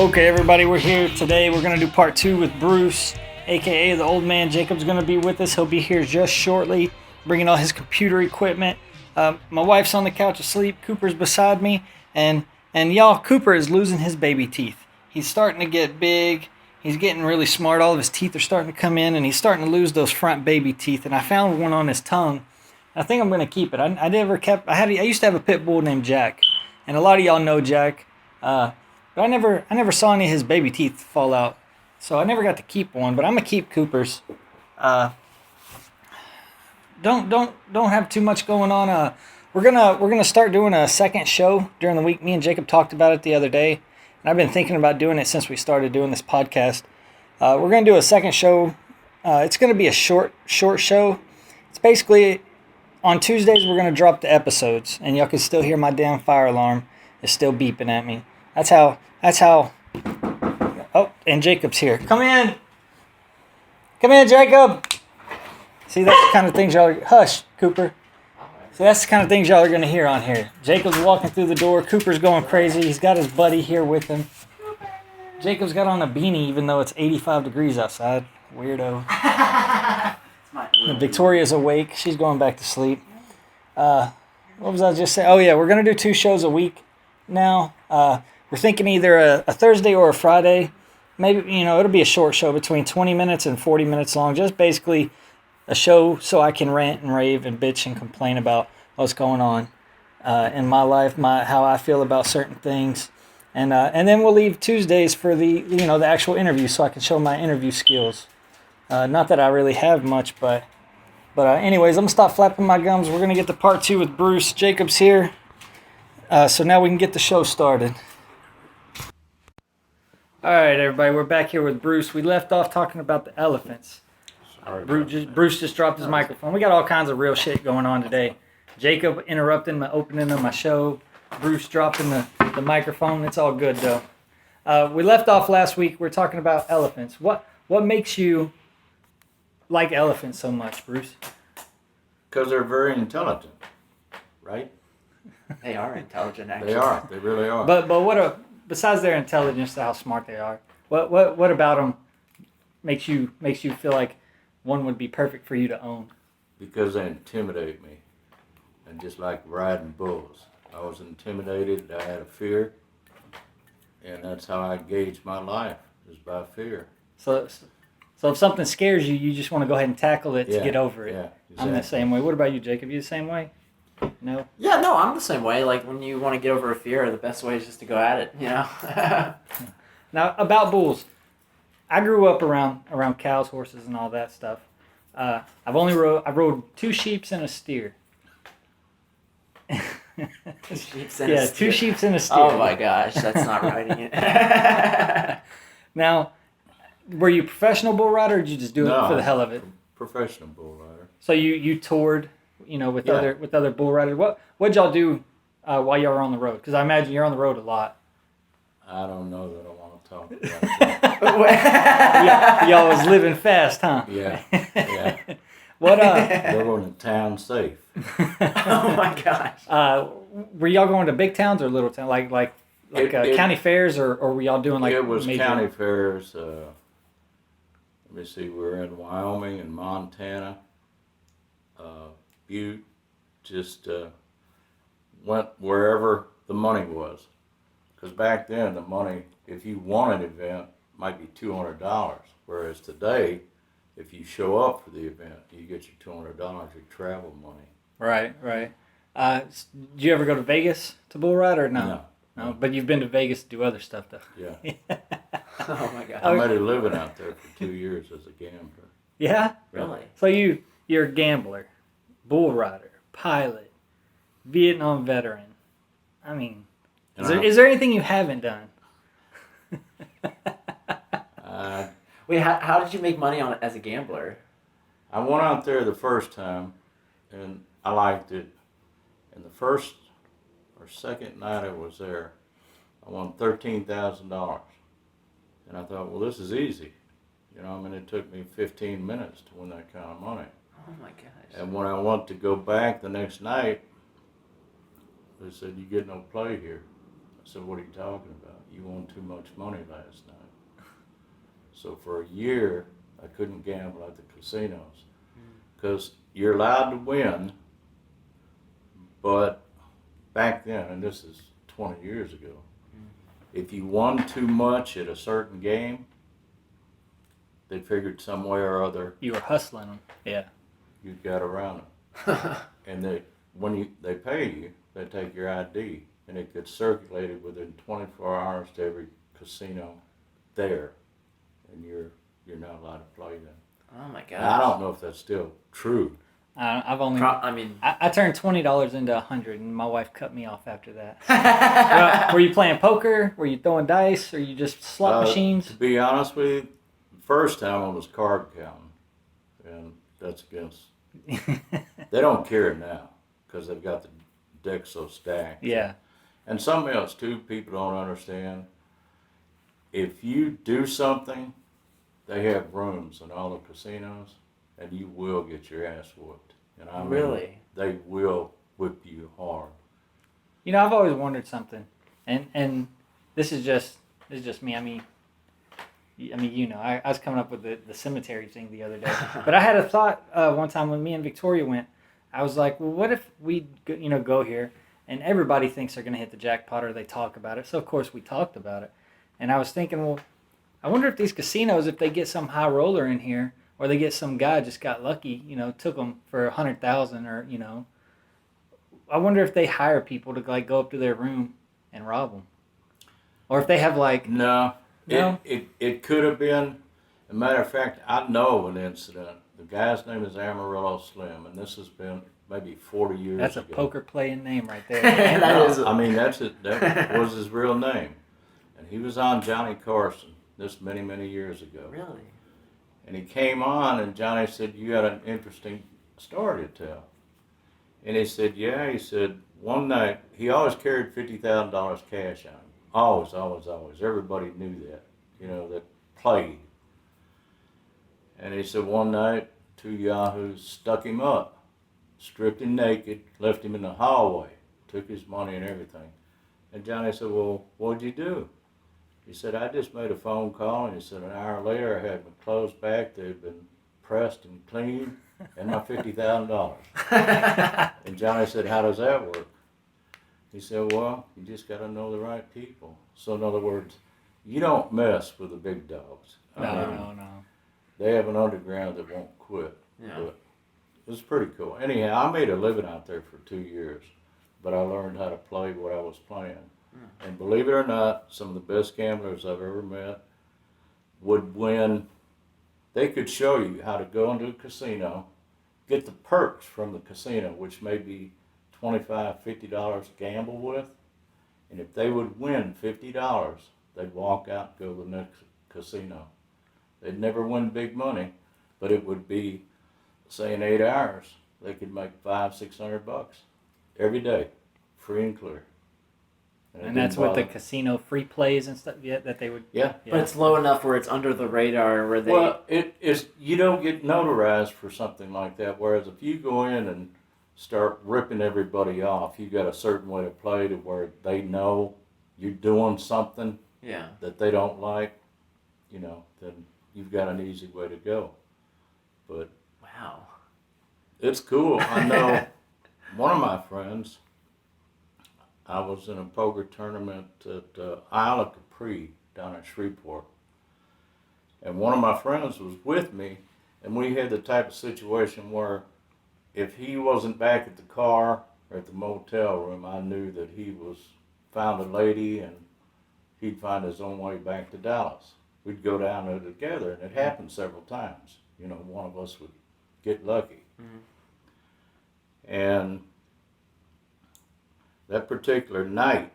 Okay, everybody, we're here today. We're going to do part 2 with Bruce, aka the old man. Jacob's going to be with us. He'll be here just shortly, bringing all his computer equipment. My wife's on the couch asleep. Cooper's beside me. And y'all, Cooper is losing his baby teeth. He's starting to get big. He's getting really smart. All of his teeth are starting to come in, and he's starting to lose those front baby teeth. And I found one on his tongue. I think I'm going to keep it. I used to have a pit bull named Jack, and a lot of y'all know Jack. But I never saw any of his baby teeth fall out, so I never got to keep one. But I'm gonna keep Cooper's. Don't have too much going on. We're gonna start doing a second show during the week. Me and Jacob talked about it the other day, and I've been thinking about doing it since we started doing this podcast. We're gonna do a second show. It's gonna be a short show. It's basically on Tuesdays we're gonna drop the episodes, and y'all can still hear my damn fire alarm is still beeping at me. That's how. Oh, and Jacob's here. Come in, Jacob. See, that's the kind of things y'all are... Hush, Cooper. So that's the kind of things y'all are going to hear on here. Jacob's walking through the door. Cooper's going crazy. He's got his buddy here with him. Jacob's got on a beanie even though it's 85 degrees outside. Weirdo. Victoria's awake. She's going back to sleep. What was I just saying? Oh, yeah, we're going to do 2 shows a week now. We're thinking either a Thursday or a Friday. Maybe, it'll be a short show between 20 minutes and 40 minutes long. Just basically a show so I can rant and rave and bitch and complain about what's going on in my life, how I feel about certain things. And then we'll leave Tuesdays for the actual interview so I can show my interview skills. Not that I really have much, but anyways, I'm going to stop flapping my gums. We're going to get to part 2 with Bruce. Jacob's here. So now we can get the show started. All right, everybody, we're back here with Bruce. We left off talking about the elephants. Bruce just dropped his microphone. We got all kinds of real shit going on today. Jacob interrupting my opening of my show. Bruce dropping the microphone. It's all good, though. We left off last week. We were talking about elephants. What makes you like elephants so much, Bruce? Because they're very intelligent, right? They are intelligent, actually. They are. They really are. But besides their intelligence, how smart they are, what about them makes you feel like one would be perfect for you to own? Because they intimidate me, and just like riding bulls, I was intimidated. I had a fear, and that's how I gauge my life, is by fear. So if something scares you, you just want to go ahead and tackle it to get over it. Yeah, exactly. I'm the same way. What about you, Jacob? You the same way? No? Yeah, no, I'm the same way. Like, when you want to get over a fear, the best way is just to go at it, Now, about bulls. I grew up around cows, horses, and all that stuff. I rode 2 sheeps and a steer. 2 sheeps and a steer. 2 sheeps and a steer. Oh my gosh, that's not riding it. Now, were you a professional bull rider, or did you just do it for the hell of it? Professional bull rider. So you toured, with other bull riders. What'd y'all do while y'all were on the road? Because I imagine you're on the road a lot. I don't know that I want to talk about that. Y'all was living fast, huh? Yeah. What? They're going to town safe. Oh my gosh. Were y'all going to big towns or little towns, like county fairs, or were y'all doing like? It was major... county fairs. Let me see. We're in Wyoming and Montana. Butte. Just went wherever the money was. Because back then, the money, if you won an event, might be $200. Whereas today, if you show up for the event, you get your $200, your travel money. Right. Did you ever go to Vegas to bull ride or no? No. But you've been to Vegas to do other stuff, though. Yeah. Oh my god. I made a living out there for 2 years as a gambler. Yeah? Really? So you're a gambler, bull rider, pilot, Vietnam veteran. I mean... Is there anything you haven't done? Wait, how did you make money on it as a gambler? I went out there the first time, and I liked it. And the first or second night I was there, I won $13,000. And I thought, well, this is easy. It took me 15 minutes to win that kind of money. Oh my gosh. And when I went to go back the next night, they said, you get no play here. I said, what are you talking about? You won too much money last night. So for a year, I couldn't gamble at the casinos because you're allowed to win, but back then, and this is 20 years ago, if you won too much at a certain game, they figured some way or other You were hustling them. Yeah. you got around them. And when they pay you, they take your ID, and it gets circulated within 24 hours to every casino there, and you're not allowed to play them. Oh my Now, I gosh. don't know if that's still true. I've only. I mean, I turned $20 into $100, and my wife cut me off after that. Well, were you playing poker? Were you throwing dice? Or you just slot machines? To be honest with you, the first time I was card counting, and that's against. They don't care now because they've got the deck so stacked. Yeah. And something else too, people don't understand. If you do something, they have rooms in all the casinos, and you will get your ass whooped. And I mean, really? they will whip you hard. You know, I've always wondered something, and this is just me. I mean, you know, I was coming up with the cemetery thing the other day, but I had a thought one time when me and Victoria went. I was like, well, what if we go here, and everybody thinks they're gonna hit the jackpot, or they talk about it. So of course we talked about it, and I was thinking, well, I wonder if these casinos, if they get some high roller in here, or they get some guy just got lucky, took them for 100,000, or I wonder if they hire people to like go up to their room and rob them, or if they have like No, No? it could have been. As a matter of fact, I know of an incident. The guy's name is Amarillo Slim, and this has been maybe 40 years that's a ago. poker playing name right there. That No, is. I mean, that's it. That was his real name. And he was on Johnny Carson this many, many years ago. Really? And he came on, and Johnny said, you got an interesting story to tell. And he said, yeah. He said, one night, he always carried $50,000 cash on him. Always, always, always. Everybody knew that, that played. And he said, one night, two yahoos stuck him up, stripped him naked, left him in the hallway, took his money and everything. And Johnny said, well, what'd you do? He said, I just made a phone call, and he said, an hour later, I had my clothes back. They'd been pressed and cleaned, and my $50,000. And Johnny said, how does that work? He said, well, you just got to know the right people. So in other words, you don't mess with the big dogs. No. They have an underground that won't quit. Yeah. But it was pretty cool. Anyhow, I made a living out there for 2 years, but I learned how to play what I was playing. And believe it or not, some of the best gamblers I've ever met would win. They could show you how to go into a casino, get the perks from the casino, which may be $25, $50 to gamble with. And if they would win $50, they'd walk out and go to the next casino. They'd never win big money, but it would be, say, in 8 hours, they could make $500-$600 every day, free and clear. And that's with the casino free plays and stuff that they would. Yeah. But it's low enough where it's under the radar, where they. Well, it is. You don't get notarized for something like that. Whereas if you go in and start ripping everybody off, you got a certain way to play to where they know you're doing something Yeah. that they don't like. Then you've got an easy way to go. But Wow. it's cool. I know one of my friends. I was in a poker tournament at Isle of Capri down at Shreveport. And one of my friends was with me, and we had the type of situation where if he wasn't back at the car or at the motel room, I knew that he found a lady and he'd find his own way back to Dallas. We'd go down there together, and it happened several times. One of us would get lucky. Mm-hmm. And that particular night,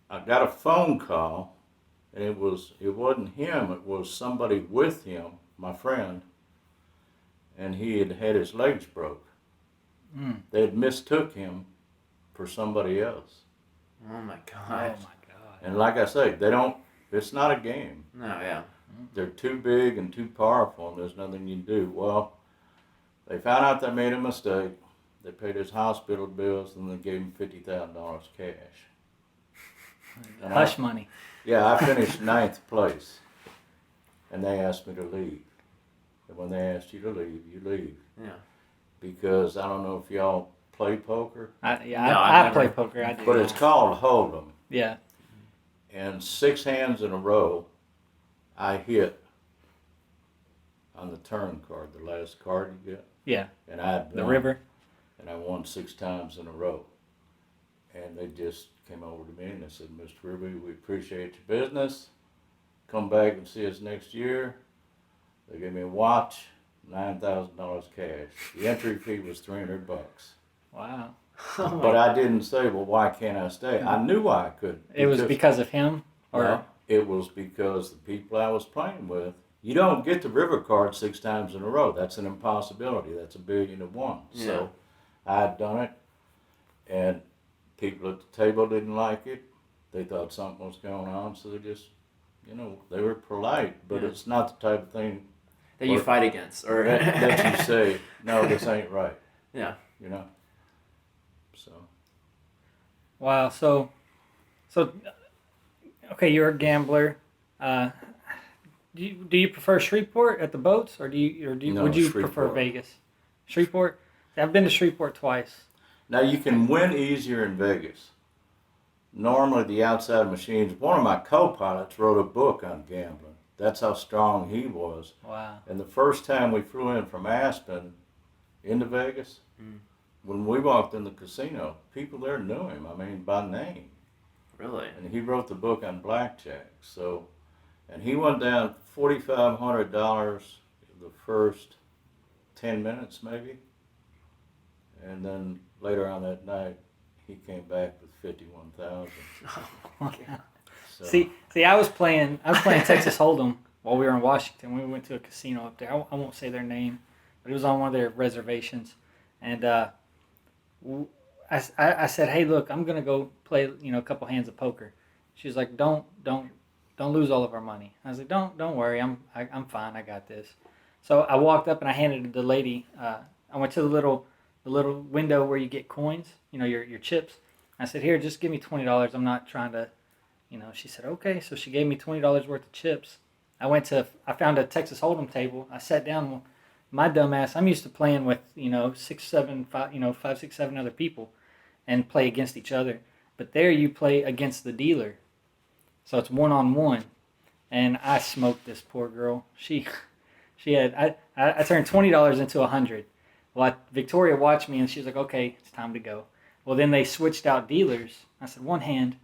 I got a phone call, and it wasn't him, it was somebody with him, my friend, and he had had his legs broke. They had mistook him for somebody else. Oh my Oh gosh. my god. And like I say, it's not a game. No, yeah. They're too big and too powerful, and there's nothing you can do. Well, they found out they made a mistake. They paid his hospital bills, and they gave him $50,000 cash. And Hush money. Yeah, I finished 9th place, and they asked me to leave. And when they asked you to leave, you leave. Yeah. Because I don't know if y'all play poker, No, I play poker. I do. but it's called Hold'em. Yeah. And 6 hands in a row, I hit on the turn card, the last card you get. Yeah. And I had won. The river. And I won 6 times in a row. And they just came over to me and they said, Mr. Ruby, we appreciate your business. Come back and see us next year. They gave me a watch, $9,000 cash. The entry fee was $300. Wow. But I didn't say, well, why can't I stay? I knew why I couldn't. It was because of him? Or Well, it was because the people I was playing with, you don't get the river card 6 times in a row. That's an impossibility. That's $1 billion to 1. Yeah. So I had done it, and people at the table didn't like it. They thought something was going on, so they just, they were polite, but Yeah. it's not the type of thing that you fight against, or that you say, no, this ain't right. Yeah. So. wow. So, okay, you're a gambler. Do you prefer Shreveport at the boats, or No, would you Shreveport. prefer Vegas? Shreveport. I've been to Shreveport twice. Now you can win easier in Vegas. Normally the outside machines, one of my co-pilots wrote a book on gambling. That's how strong he was. Wow. And the first time we flew in from Aspen into Vegas, when we walked in the casino, people there knew him, by name. Really? And he wrote the book on blackjack. So, and he went down $4,500 the first 10 minutes maybe. And then later on that night, he came back with 51,000. So, See, I was playing Texas Hold'em while we were in Washington. We went to a casino up there. I won't say their name, but it was on one of their reservations. And I said, hey, look, I'm gonna go play, a couple hands of poker. She was like, don't lose all of our money. I was like, don't worry, I'm fine, I got this. So I walked up and I handed the lady. I went to the little window where you get coins, your chips. I said, here, just give me $20. I'm not trying to, She said, okay. So she gave me $20 worth of chips. I found a Texas Hold'em table. I sat down. My dumb ass, I'm used to playing with, 5, 6, 7 other people and play against each other. But there you play against the dealer. So it's 1-on-1. And I smoked this poor girl. She had, I turned $20 into $100. Well, Victoria watched me and she was like, okay, it's time to go. Well, then they switched out dealers. I said, one hand,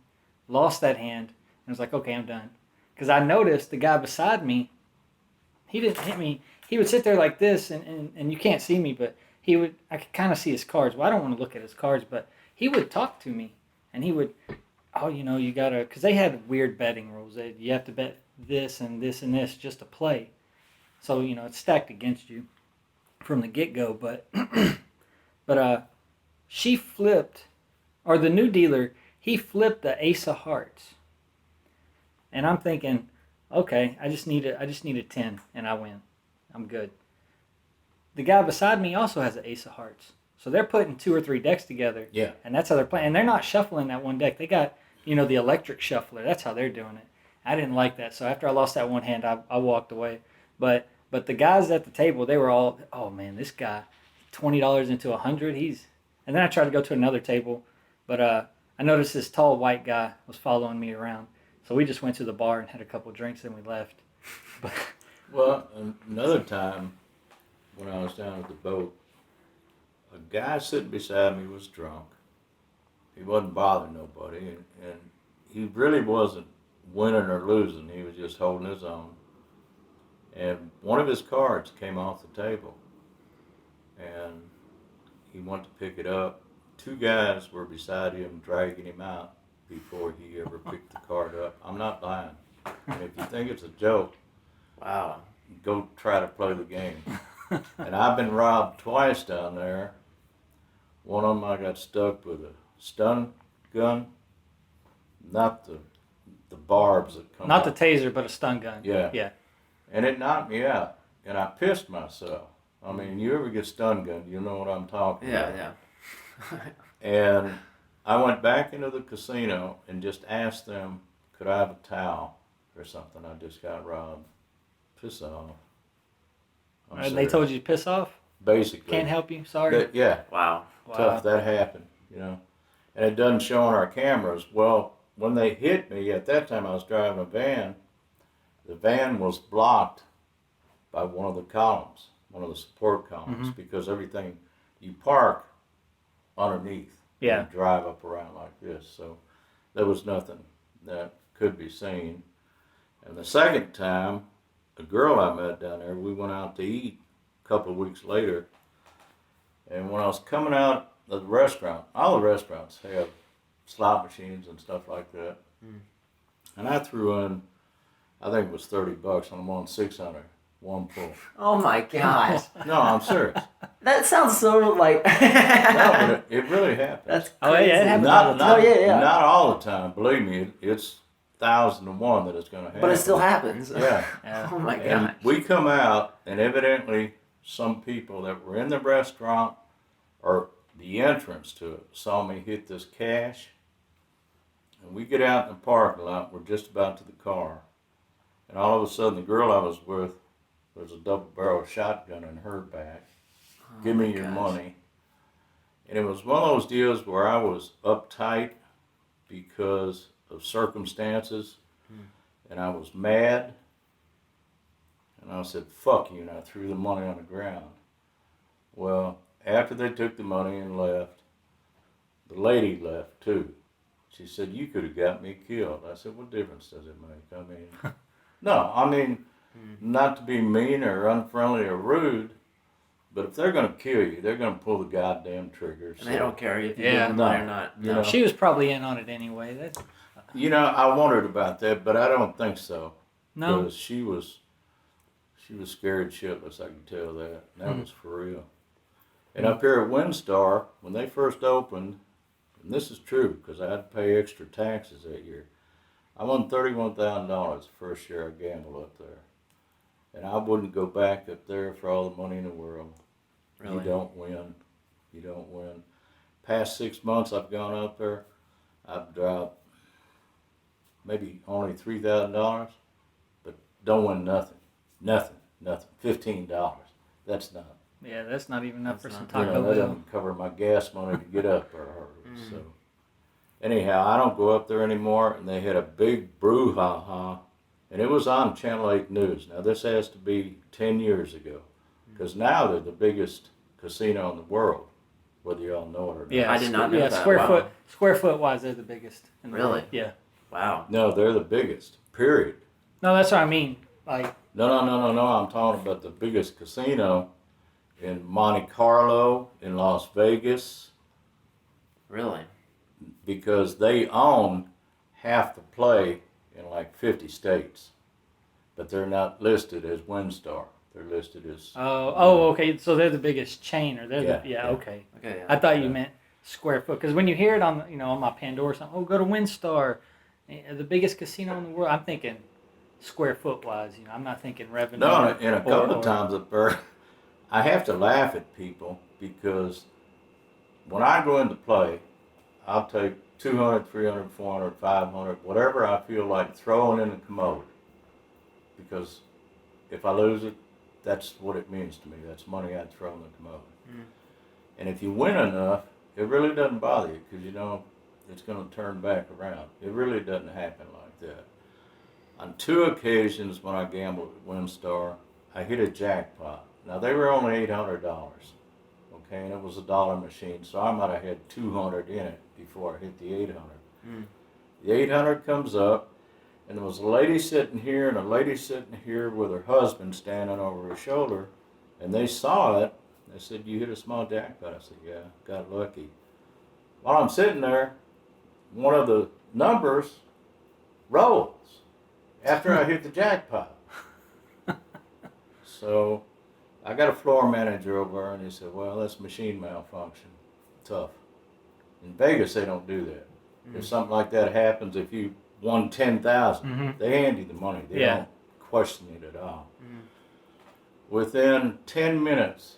lost that hand, and was like, okay, I'm done. Because I noticed the guy beside me, he didn't hit me. He would sit there like this, and you can't see me, but I could kind of see his cards. Well, I don't want to look at his cards, but he would talk to me, and he would, you got to, because they had weird betting rules. You have to bet this and this and this just to play. So, it's stacked against you from the get-go, but she flipped, or the new dealer, he flipped the ace of hearts. And I'm thinking, okay, I just need a 10 and I win. I'm good. The guy beside me also has an ace of hearts. So they're putting 2 or 3 decks together. Yeah. And that's how they're playing. And they're not shuffling that one deck. They got, the electric shuffler. That's how they're doing it. I didn't like that. So after I lost that one hand, I walked away. But the guys at the table, they were all, oh man, this guy, $20 into $100, and then I tried to go to another table, but I noticed this tall white guy was following me around. So we just went to the bar and had a couple drinks and we left. But well, another time when I was down at the boat, a guy sitting beside me was drunk. He wasn't bothering nobody, and he really wasn't winning or losing. He was just holding his own. And one of his cards came off the table, and he went to pick it up. 2 guys were beside him dragging him out before he ever picked the card up. I'm not lying. And if you think it's a joke, Wow. go try to play the game. And I've been robbed twice down there. One of them I got stuck with a stun gun, not the barbs that come not out. the taser, but a stun gun. Yeah. Yeah. And it knocked me out, and I pissed myself. You ever get stun gun, you know what I'm talking Yeah, about. yeah. And I went back into the casino and just asked them, could I have a towel or something? I just got robbed. Piss off. I'm And they serious. told you to piss off? Basically. Can't help you? Sorry. Yeah, Wow. tough. That happened, you know. And it doesn't show on our cameras. Well, when they hit me, at that time I was driving a van. The van was blocked by one of the columns, one of the support columns, because everything, you park underneath. Yeah. And drive up around like this. So there was nothing that could be seen. And the second time, a girl I met down there, we went out to eat a couple of weeks later. And when I was coming out of the restaurant, all the restaurants have slot machines and stuff like that. And I threw in, I think it was $30 on one 600, one pull. Oh my gosh. No, I'm serious. That sounds so like. No, but it really happens. That's crazy. Oh, yeah, it happens all the Not, time. yeah. not all the time. Believe me, it's 1,000 to 1 that it's going to happen. But it still happens. Yeah. Oh my And gosh. we come out, and evidently some people that were in the restaurant or the entrance to it saw me hit this cash. And we get out in the parking lot. We're just about to the car. And all of a sudden, the girl I was with, there's a double-barrel shotgun in her back. Give me your money. And it was one of those deals where I was uptight because of circumstances. And I was mad. And I said, fuck you. And I threw the money on the ground. Well, after they took the money and left, the lady left too. She said, you could have got me killed. I said, what difference does it make? I mean, no, I mean, not to be mean or unfriendly or rude, but if they're going to kill you, they're going to pull the goddamn trigger. And they don't care if you Yeah. give them money or not. You No. know. She was probably in on it anyway. That, You know, I wondered about that, but I don't think so. no. Because she was scared shitless, I can tell that. And that was for real. And up here at Windstar, when they first opened, and this is true because I had to pay extra taxes that year, I won $31,000 the first year I gambled up there. And I wouldn't go back up there for all the money in the world. Really? You don't win. You don't win. Past 6 months I've gone up there, I've dropped maybe only $3,000, but don't win nothing. Nothing. $15. That's not. Yeah, that's not even enough for That's some not- Taco That Bell. doesn't cover my gas money to get up there. So, anyhow, I don't go up there anymore. And they had a big brouhaha, and it was on Channel 8 News. Now this has to be 10 years ago, because now they're the biggest casino in the world, whether you all know it or not. Yeah, I did not know yeah, that. square Wow. foot wise, they're the biggest. In the Really? world. Yeah. Wow. No, they're the biggest. Period. No, that's what I mean. Like, No. I'm talking about the biggest casino in Monte Carlo, in Las Vegas, Really? because they own half the play in like 50 states, but they're not listed as Windstar. They're listed as. okay. So they're the biggest chain, or they're Yeah, the, yeah, yeah. okay. Okay. Yeah. I thought you Yeah. meant square foot, because when you hear it on, on my Pandora or something, go to Windstar, the biggest casino in the world. I'm thinking square foot wise. I'm not thinking revenue. No, and a couple or- of times up there, I have to laugh at people because when I go into play, I'll take 200, 300, 400, 500, whatever I feel like throwing in the commode. Because if I lose it, that's what it means to me. That's money I'd throw in the commode. And if you win enough, it really doesn't bother you because you know it's going to turn back around. It really doesn't happen like that. On 2 occasions when I gambled at Windstar, I hit a jackpot. Now they were only $800, okay, and it was a dollar machine, so I might have had 200 in it before I hit the 800. The 800 comes up, and there was a lady sitting here and a lady sitting here with her husband standing over her shoulder, and they saw it. They said, "You hit a small jackpot." I said, "Yeah, got lucky." While I'm sitting there, one of the numbers rolls after I hit the jackpot. So I got a floor manager over there, and he said, "Well, that's machine malfunction. Tough." In Vegas, they don't do that. If something like that happens, if you won 10,000, they hand you the money. They don't question it at all. Within 10 minutes,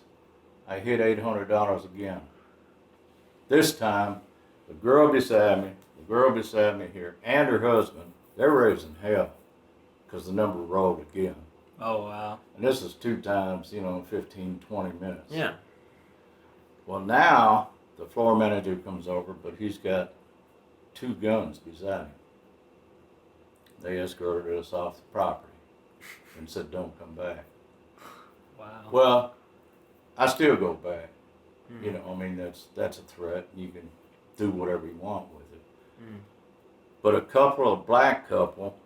I hit $800 again. This time, the girl beside me here, and her husband, they're raising hell because the number rolled again. Oh, wow. And this is 2 times, 15, 20 minutes. Yeah. Well, now the floor manager comes over, but he's got 2 guns beside him. They escorted us off the property and said, don't come back. Wow. Well, I still go back. Mm-hmm. That's a threat. You can do whatever you want with it. Mm. But a black couple,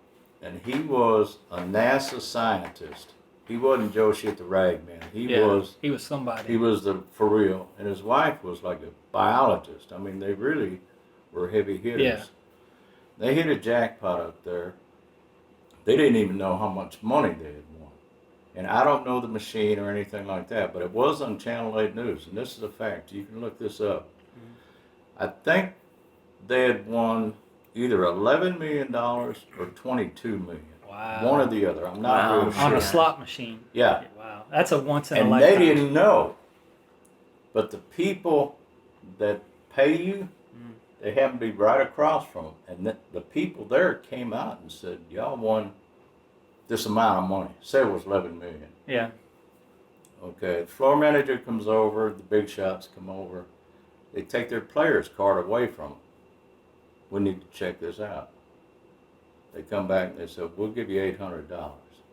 and he was a NASA scientist. He wasn't Joe Shit the Rag Man. He was somebody. He was for real. And his wife was like a biologist. I mean, they really were heavy hitters. Yeah. They hit a jackpot up there. They didn't even know how much money they had won. And I don't know the machine or anything like that, but it was on Channel 8 News, and this is a fact. You can look this up. Mm-hmm. I think they had won either $11 million or $22 million. Wow. One or the other. I'm not really sure. On a slot machine. Yeah. Wow. That's a once in a and lifetime. they didn't know. But the people that pay you, they happen to be right across from them. And the people there came out and said, y'all won this amount of money. Say it was $11 million. Yeah. Okay, the floor manager comes over, the big shots come over. They take their player's card away from them. We need to check this out. They come back and they said, we'll give you $800. No.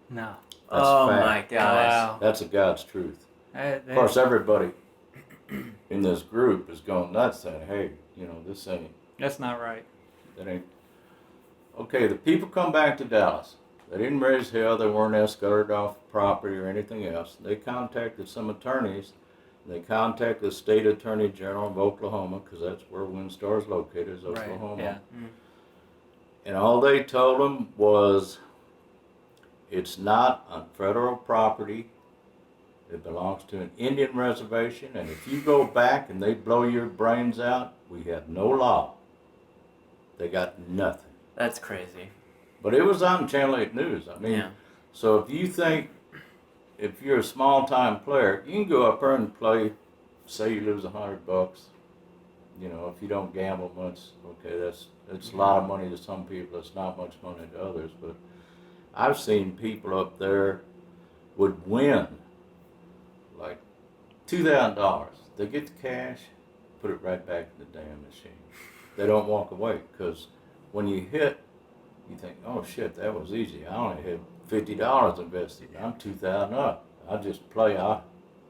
That's oh fact. my gosh. Wow. That's a God's truth. Of course, everybody in this group is going nuts saying, hey, this ain't. That's not right. That ain't. Okay, the people come back to Dallas. They didn't raise hell. They weren't escorted off property or anything else. They contacted some attorneys. They contacted the state attorney general of Oklahoma, because that's where WinStar is located, is Oklahoma. Right. Yeah. And all they told them was, it's not on federal property. It belongs to an Indian reservation, and if you go back and they blow your brains out, we have no law. They got nothing. That's crazy. But it was on Channel 8 News. I mean, Yeah. So if you think, if you're a small-time player, you can go up there and play, say you lose $100. If you don't gamble much, okay, it's a lot of money to some people. It's not much money to others. But I've seen people up there would win like $2,000. They get the cash, put it right back in the damn machine. They don't walk away, because when you hit, you think, oh shit, that was easy. I only had $50 invested. I'm 2,000 up. I just play.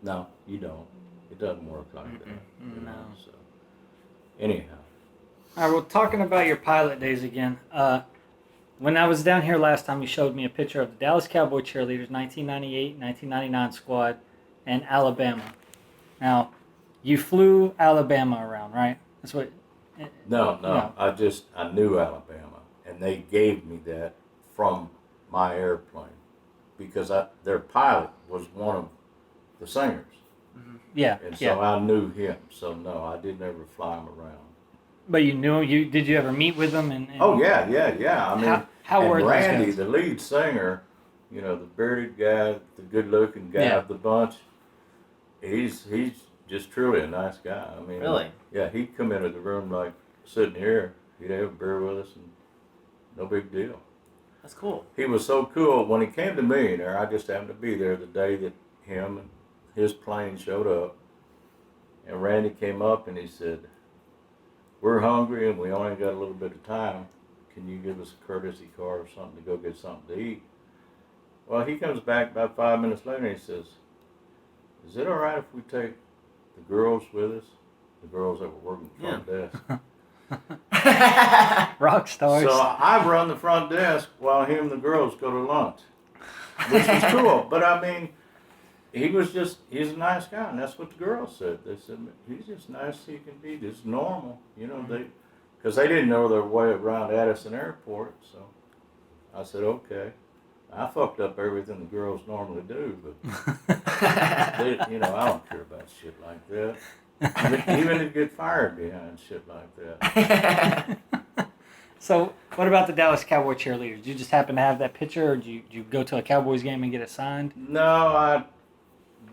No, you don't. It doesn't work like that. No. So anyhow. All right, well, talking about your pilot days again. When I was down here last time, you showed me a picture of the Dallas Cowboy cheerleaders, 1998, 1999 squad, and Alabama. Now, you flew Alabama around, right? That's what. No. I knew Alabama, and they gave me that from my airplane, because their pilot was one of the singers. Mm-hmm. Yeah. And so I knew him. So no, I didn't ever fly him around. But you knew him. Did you ever meet with him? Oh yeah. I mean, how were those Randy, guys? the lead singer, the bearded guy, the good-looking guy of the bunch, he's just truly a nice guy. I mean, Really? Yeah, he'd come into the room like sitting here. He'd have a beer with us, and no big deal. That's cool. He was so cool. When he came to Millionaire, I just happened to be there the day that him and his plane showed up. And Randy came up and he said, we're hungry and we only got a little bit of time. Can you give us a courtesy car or something to go get something to eat? Well, he comes back about 5 minutes later and he says, is it all right if we take the girls with us? The girls that were working the front desk. Rock stars. So I run the front desk while him and the girls go to lunch, which was cool. But I mean, he's a nice guy, and that's what the girls said. They said, he's just nice as he can be, just normal, because they didn't know their way around Addison Airport. So I said, okay. I fucked up everything the girls normally do, but I don't care about shit like that. Even to get fired behind shit like that. So, what about the Dallas Cowboy cheerleaders? Did you just happen to have that picture, or did you go to a Cowboys game and get it signed? No,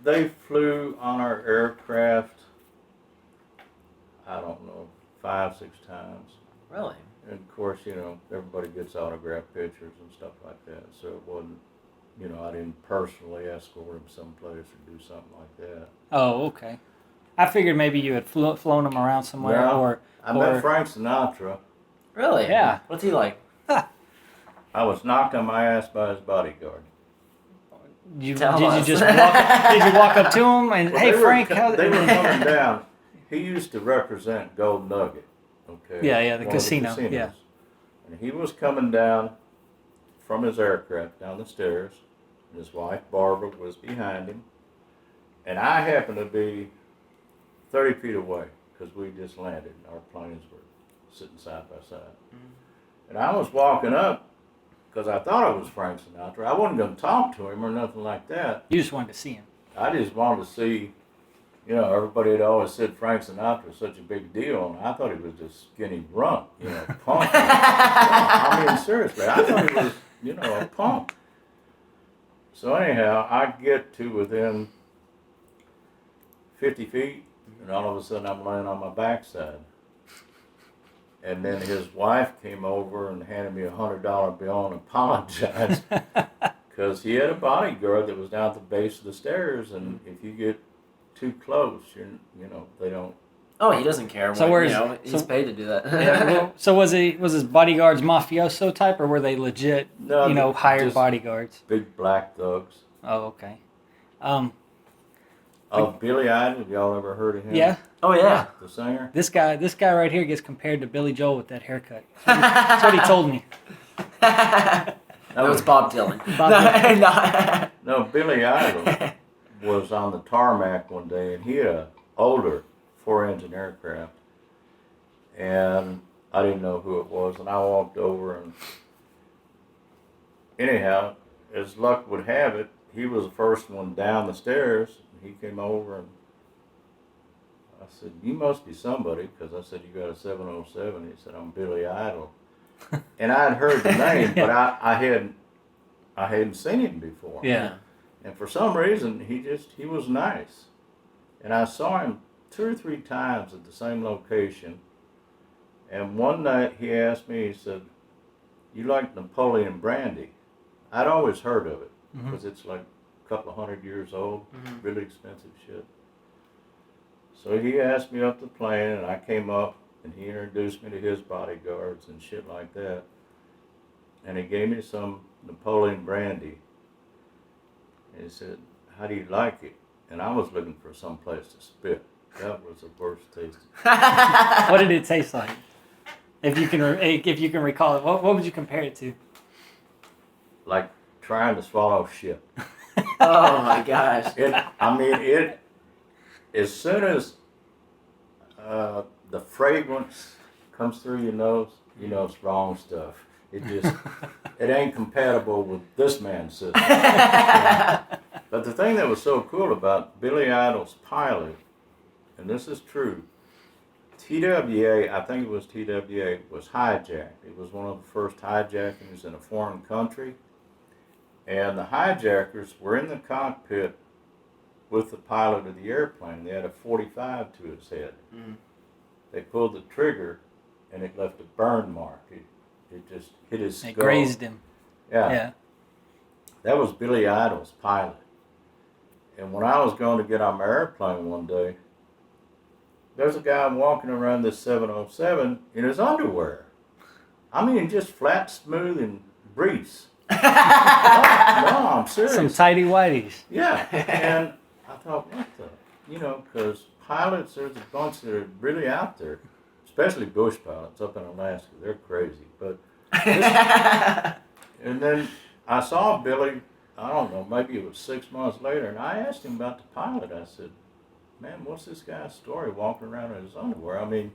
they flew on our aircraft. I don't know, 5, 6 times. Really? And of course, everybody gets autographed pictures and stuff like that. So it wasn't, I didn't personally escort him someplace or do something like that. Oh, okay. I figured maybe you had flown him around somewhere, No, I met Frank Sinatra. Really? Yeah. What's he like? I was knocked on my ass by his bodyguard. Did you Tell us. just did you walk up to him and Well, hey they Frank, they were coming down. He used to represent Gold Nugget. Okay. Yeah, the one of casino. casinos. Yeah. And he was coming down from his aircraft down the stairs, and his wife Barbara was behind him, and I happened to be 30 feet away because we just landed. And our planes were sitting side by side, and I was walking up because I thought it was Frank Sinatra. I wasn't going to talk to him or nothing like that. You just wanted to see him. I just wanted to see. Everybody had always said Frank Sinatra was such a big deal, and I thought he was just skinny runt, punk. I mean, seriously, I thought he was, a punk. So anyhow, I get to within 50 feet, and all of a sudden I'm laying on my backside. And then his wife came over and handed me a $100 bill and apologized because he had a bodyguard that was down at the base of the stairs, and if you get too close, they don't. Oh, he doesn't care. So he's paid to do that. So was his bodyguards mafioso type, or were they legit, No, hired just bodyguards? Big black thugs. Oh, okay. Billy Idol, have y'all ever heard of him? Yeah. Oh yeah. The singer? This guy right here gets compared to Billy Joel with that haircut. That's what he told me. That was Bob Dylan. No, Billy Idol was on the tarmac one day, and he had an older 4-engine aircraft, and I didn't know who it was, and I walked over, and anyhow, as luck would have it, he was the first one down the stairs, and he came over, and I said, "You must be somebody," because I said, "You got a 707." He said, "I'm Billy Idol." And I had heard the name, but I hadn't seen him before. Yeah. And for some reason, he was nice. And I saw him 2 or 3 times at the same location. And one night he asked me, he said, "You like Napoleon brandy?" I'd always heard of it because it's like a couple of 100 years old, really expensive shit. So he asked me up the plane, and I came up, and he introduced me to his bodyguards and shit like that. And he gave me some Napoleon brandy. And he said, "How do you like it?" And I was looking for some place to spit. That was the worst taste. What did it taste like? If you can recall it, what would you compare it to? Like trying to swallow shit. Oh my gosh. As soon as the fragrance comes through your nose, you know it's wrong stuff. It ain't compatible with this man's system. But the thing that was so cool about Billy Idol's pilot, and this is true, TWA, I think it was TWA, was hijacked. It was one of the first hijackings in a foreign country. And the hijackers were in the cockpit with the pilot of the airplane. They had a .45 to his head. They pulled the trigger, and it left a burn mark. It just hit his skull. It grazed him. Yeah. That was Billy Idol's pilot. And when I was going to get on my airplane one day, there's a guy walking around this 707 in his underwear. I mean, just flat, smooth, and breeze. No, I'm serious. Some tighty whities. Yeah, and I thought, what the, because pilots, there's a bunch that are really out there, especially bush pilots up in Alaska. They're crazy. But and then I saw Billy, I don't know, maybe it was 6 months later, and I asked him about the pilot. I said, "Man, what's this guy's story walking around in his underwear? I mean,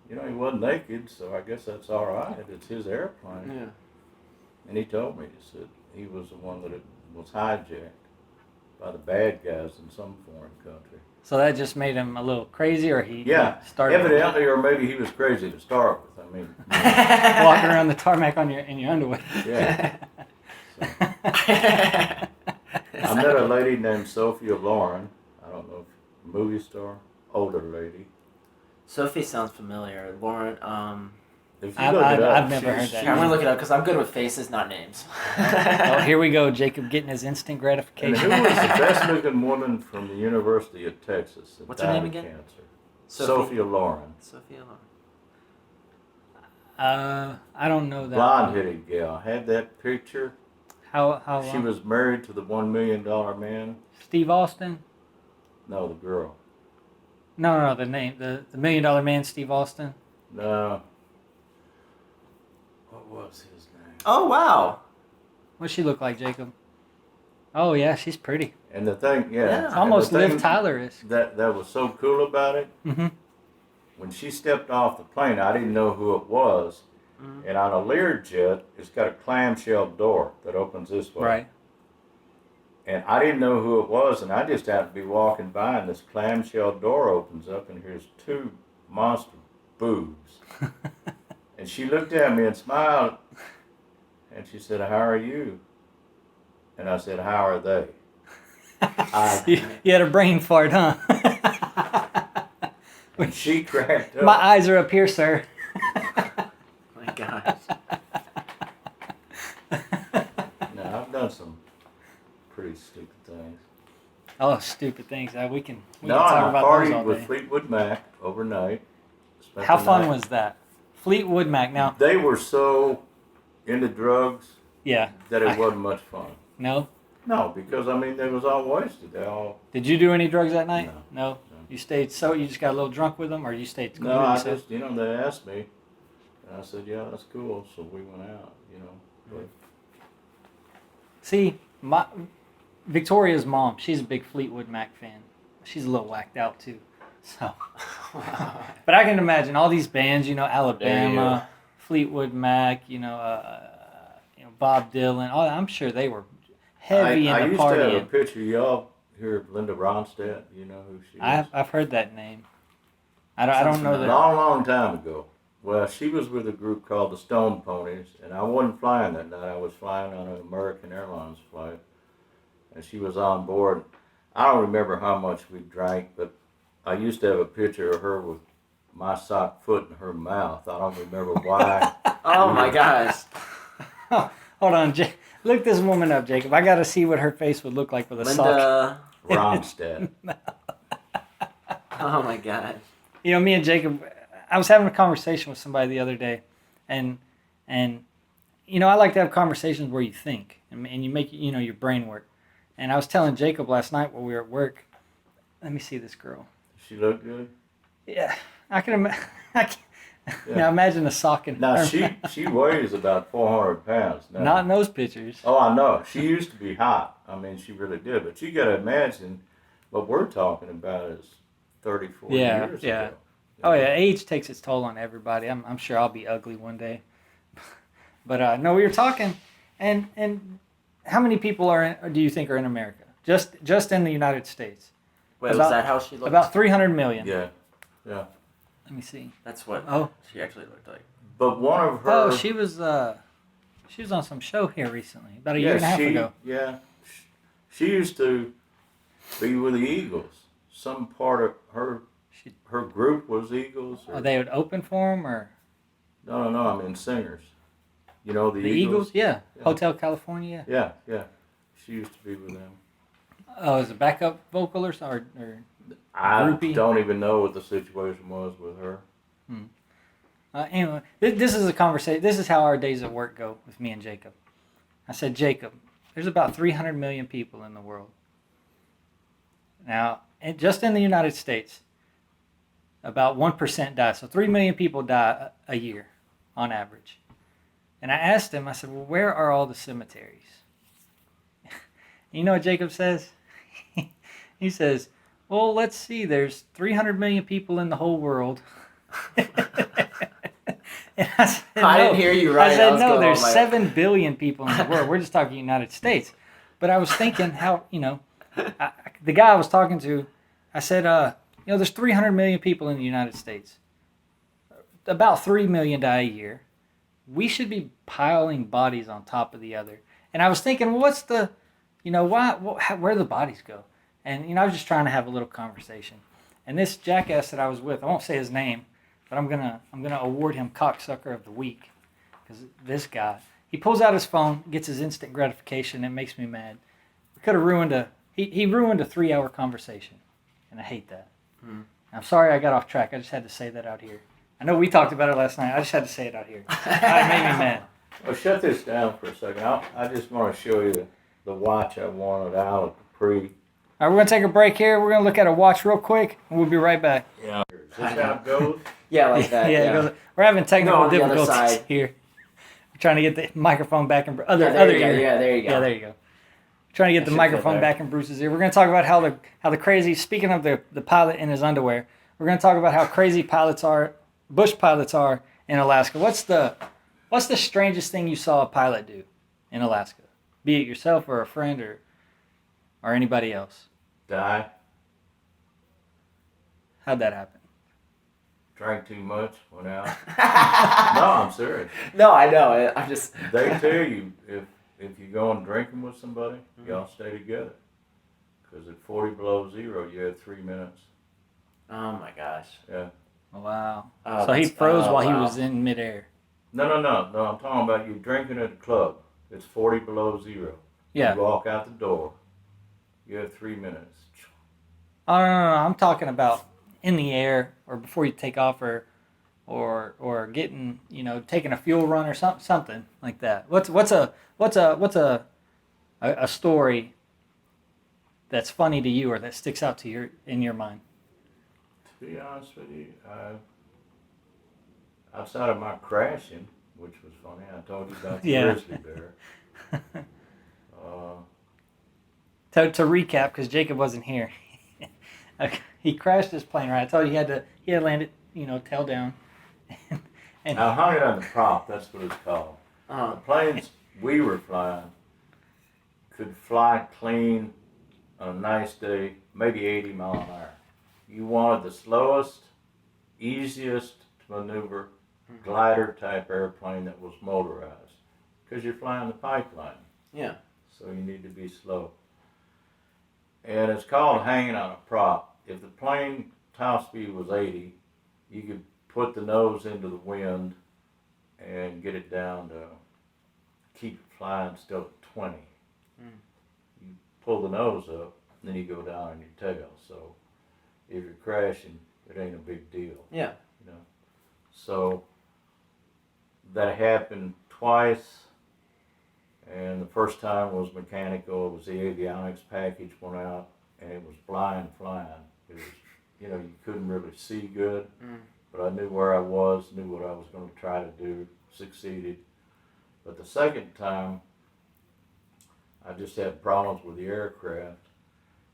he wasn't naked, so I guess that's all right. It's his airplane." Yeah. And he told me, he said he was the one that was hijacked by the bad guys in some foreign country. So that just made him a little crazy, or he started evidently, or maybe he was crazy to start with. I mean, walking around the tarmac in your underwear. Yeah. So, I met a lady named Sophia Loren. I don't know if movie star, older lady. Sophie sounds familiar. Lauren, If you look it up, I've never heard that. I'm gonna look it up because I'm good with faces, not names. Oh, here we go. Jacob getting his instant And gratification. who was the best-looking woman from the University of Texas that What's her died name of again? cancer? Sophie. Sophia Loren. Sophia Lauren. I don't know that. Blonde-headed gal. Had that picture. How She was married to the $1 million man. Steve Austin? No, the girl. No, the name, the $1 Million Man, Steve Austin. No. What was his name? Oh wow. What's she look like, Jacob? Oh yeah, she's pretty. And the thing, Yeah. It's almost and the thing Liv Tyler is. That was so cool about it. Mm-hmm. When she stepped off the plane, I didn't know who it was. Mhm. And on a Learjet, it's got a clamshell door that opens this way. Right. And I didn't know who it was, and I just happened to be walking by, and this clamshell door opens up, and here's two monster boobs. And she looked at me and smiled, and she said, "How are you?" And I said, "How are they?" You had a brain fart, huh? And she cracked up. My eyes are up here, sir. My gosh. Now, I've done some pretty stupid things. Oh, stupid things. We can No, talk I about those partied all with day. Fleetwood Mac overnight. Spent How the fun night. was that? Fleetwood Mac. Now, They were so into drugs yeah. that it wasn't much fun. No? No, because I mean they was all wasted. They all Did you do any drugs that night? No. No. You stayed you just got a little drunk with them, or you stayed completely no. I sober? just they asked me, and I said yeah, that's cool. So we went out. But See, Victoria's mom, she's a big Fleetwood Mac fan. She's a little whacked out too. So, but I can imagine all these bands, Alabama, Fleetwood Mac, Bob Dylan. Oh, I'm sure they were heavy I in the used to have a partying. picture. Y'all hear of Linda Ronstadt? You know who she is? I've heard that name. I don't know A that. long time ago. Well, she was with a group called the Stone Ponies, and I wasn't flying that night. I was flying on an American Airlines flight, and she was on board. I don't remember how much we drank, but I used to have a picture of her with my sock foot in her mouth. I don't remember why. Oh my gosh. Hold on, look this woman up, Jacob. I got to see what her face would look like with a sock. Linda. Ronstadt. Oh my gosh. Me and Jacob, I was having a conversation with somebody the other day, and I like to have conversations where you think and you make your brain work. And I was telling Jacob last night while we were at work. Let me see this girl. She looked good. Yeah, I can imagine. Now imagine a sock in Now her she weighs about 400 pounds now. Not in those pictures. Oh, I know. She used to be hot. I mean, she really did. But you got to imagine what we're talking about is 34 years ago. Oh yeah, age takes its toll on everybody. I'm sure I'll be ugly one day. But no, we were talking, and how many people do you think are in America? Just in the United States? Wait, was that how she looked? About 300 million. Yeah. Let me see. That's what she actually looked like. But one of her. Oh, she was on some show here recently, about a year and a half ago. Yeah. She used to be with the Eagles. Some part of her group was Eagles. They would open for them, or No. I mean singers. You know the Eagles? Yeah. Yeah. Hotel California. Yeah. She used to be with them. Oh, is it backup vocal or I groupie? don't even know what the situation was with her. Anyway, this is a conversation. This is how our days at work go with me and Jacob. I said, Jacob, there's about 300 million people in the world. Now, just in the United States, about 1% die. So 3 million people die a year on average. And I asked him, I said, well, where are all the cemeteries? You know what Jacob says? He says, well, let's see, there's 300 million people in the whole world. And I said, I didn't hear you right. I said, was no, going there's on my- 7 billion people in the world. We're just talking United States. But I was thinking how, the guy I was talking to, I said, there's 300 million people in the United States. About 3 million die a year. We should be piling bodies on top of the other. And I was thinking, well, what's the, where do the bodies go? And, I was just trying to have a little conversation. And this jackass that I was with, I won't say his name, but I'm gonna award him cocksucker of the week, because this guy, he pulls out his phone, gets his instant gratification, and it makes me mad. We could have ruined he ruined a 3-hour conversation, and I hate that. I'm sorry I got off track. I just had to say that out here. I know we talked about it last night. I just had to say it out here. It made me mad. Well, shut this down for a second. I just want to show you the watch I wanted out at the pre. All right, we're going to take a break here. We're going to look at a watch real quick, and we'll be right back. Yeah. Is this how it goes? Yeah, like that. Yeah, it goes, we're having technical No, on the other difficulties side. here. We're trying to get the microphone back in other Yeah, there you go. ear. Yeah, there you go. Yeah, there you go. Trying to get That the should microphone fit there. back in Bruce's ear. We're going to talk about how the crazy. Speaking of the pilot in his underwear, we're going to talk about how crazy bush pilots are in Alaska. What's the strangest thing you saw a pilot do in Alaska? Be it yourself or a friend or anybody else. Die. How'd that happen? Drank too much. Went out. No, I'm serious. No, I know. I'm just. They tell you if you go and drinking with somebody, y'all stay together. Because at 40 below zero, you have 3 minutes. Oh my gosh. Yeah. Wow. Oh, So he that's- froze oh, while he wow. was in midair. No. I'm talking about you drinking at a club. It's 40 below zero. Yeah. You walk out the door. You have 3 minutes. Oh no. I'm talking about in the air or before you take off or getting taking a fuel run or something like that. What's a story that's funny to you or that sticks out to in your mind? To be honest with you, outside of my crashing, which was funny, I told you about the Yeah. grizzly bear. To recap, because Jacob wasn't here, he crashed his plane. Right, I told you he had landed tail down, and I hung it on the prop. That's what it's called. The Oh. planes we were flying could fly clean on a nice day, maybe 80 mile an hour. You wanted the slowest, easiest to maneuver glider type airplane that was motorized, because you're flying the pipeline. Yeah. So you need to be slow. And it's called hanging on a prop. If the plane top speed was 80, you could put the nose into the wind and get it down to keep it flying still at 20. You pull the nose up, then you go down on your tail. So if you're crashing, it ain't a big deal. Yeah. So that happened twice. And the first time was mechanical. It was the avionics package went out, and it was blind flying. It was, you couldn't really see good, but I knew where I was, knew what I was going to try to do, succeeded. But the second time, I just had problems with the aircraft.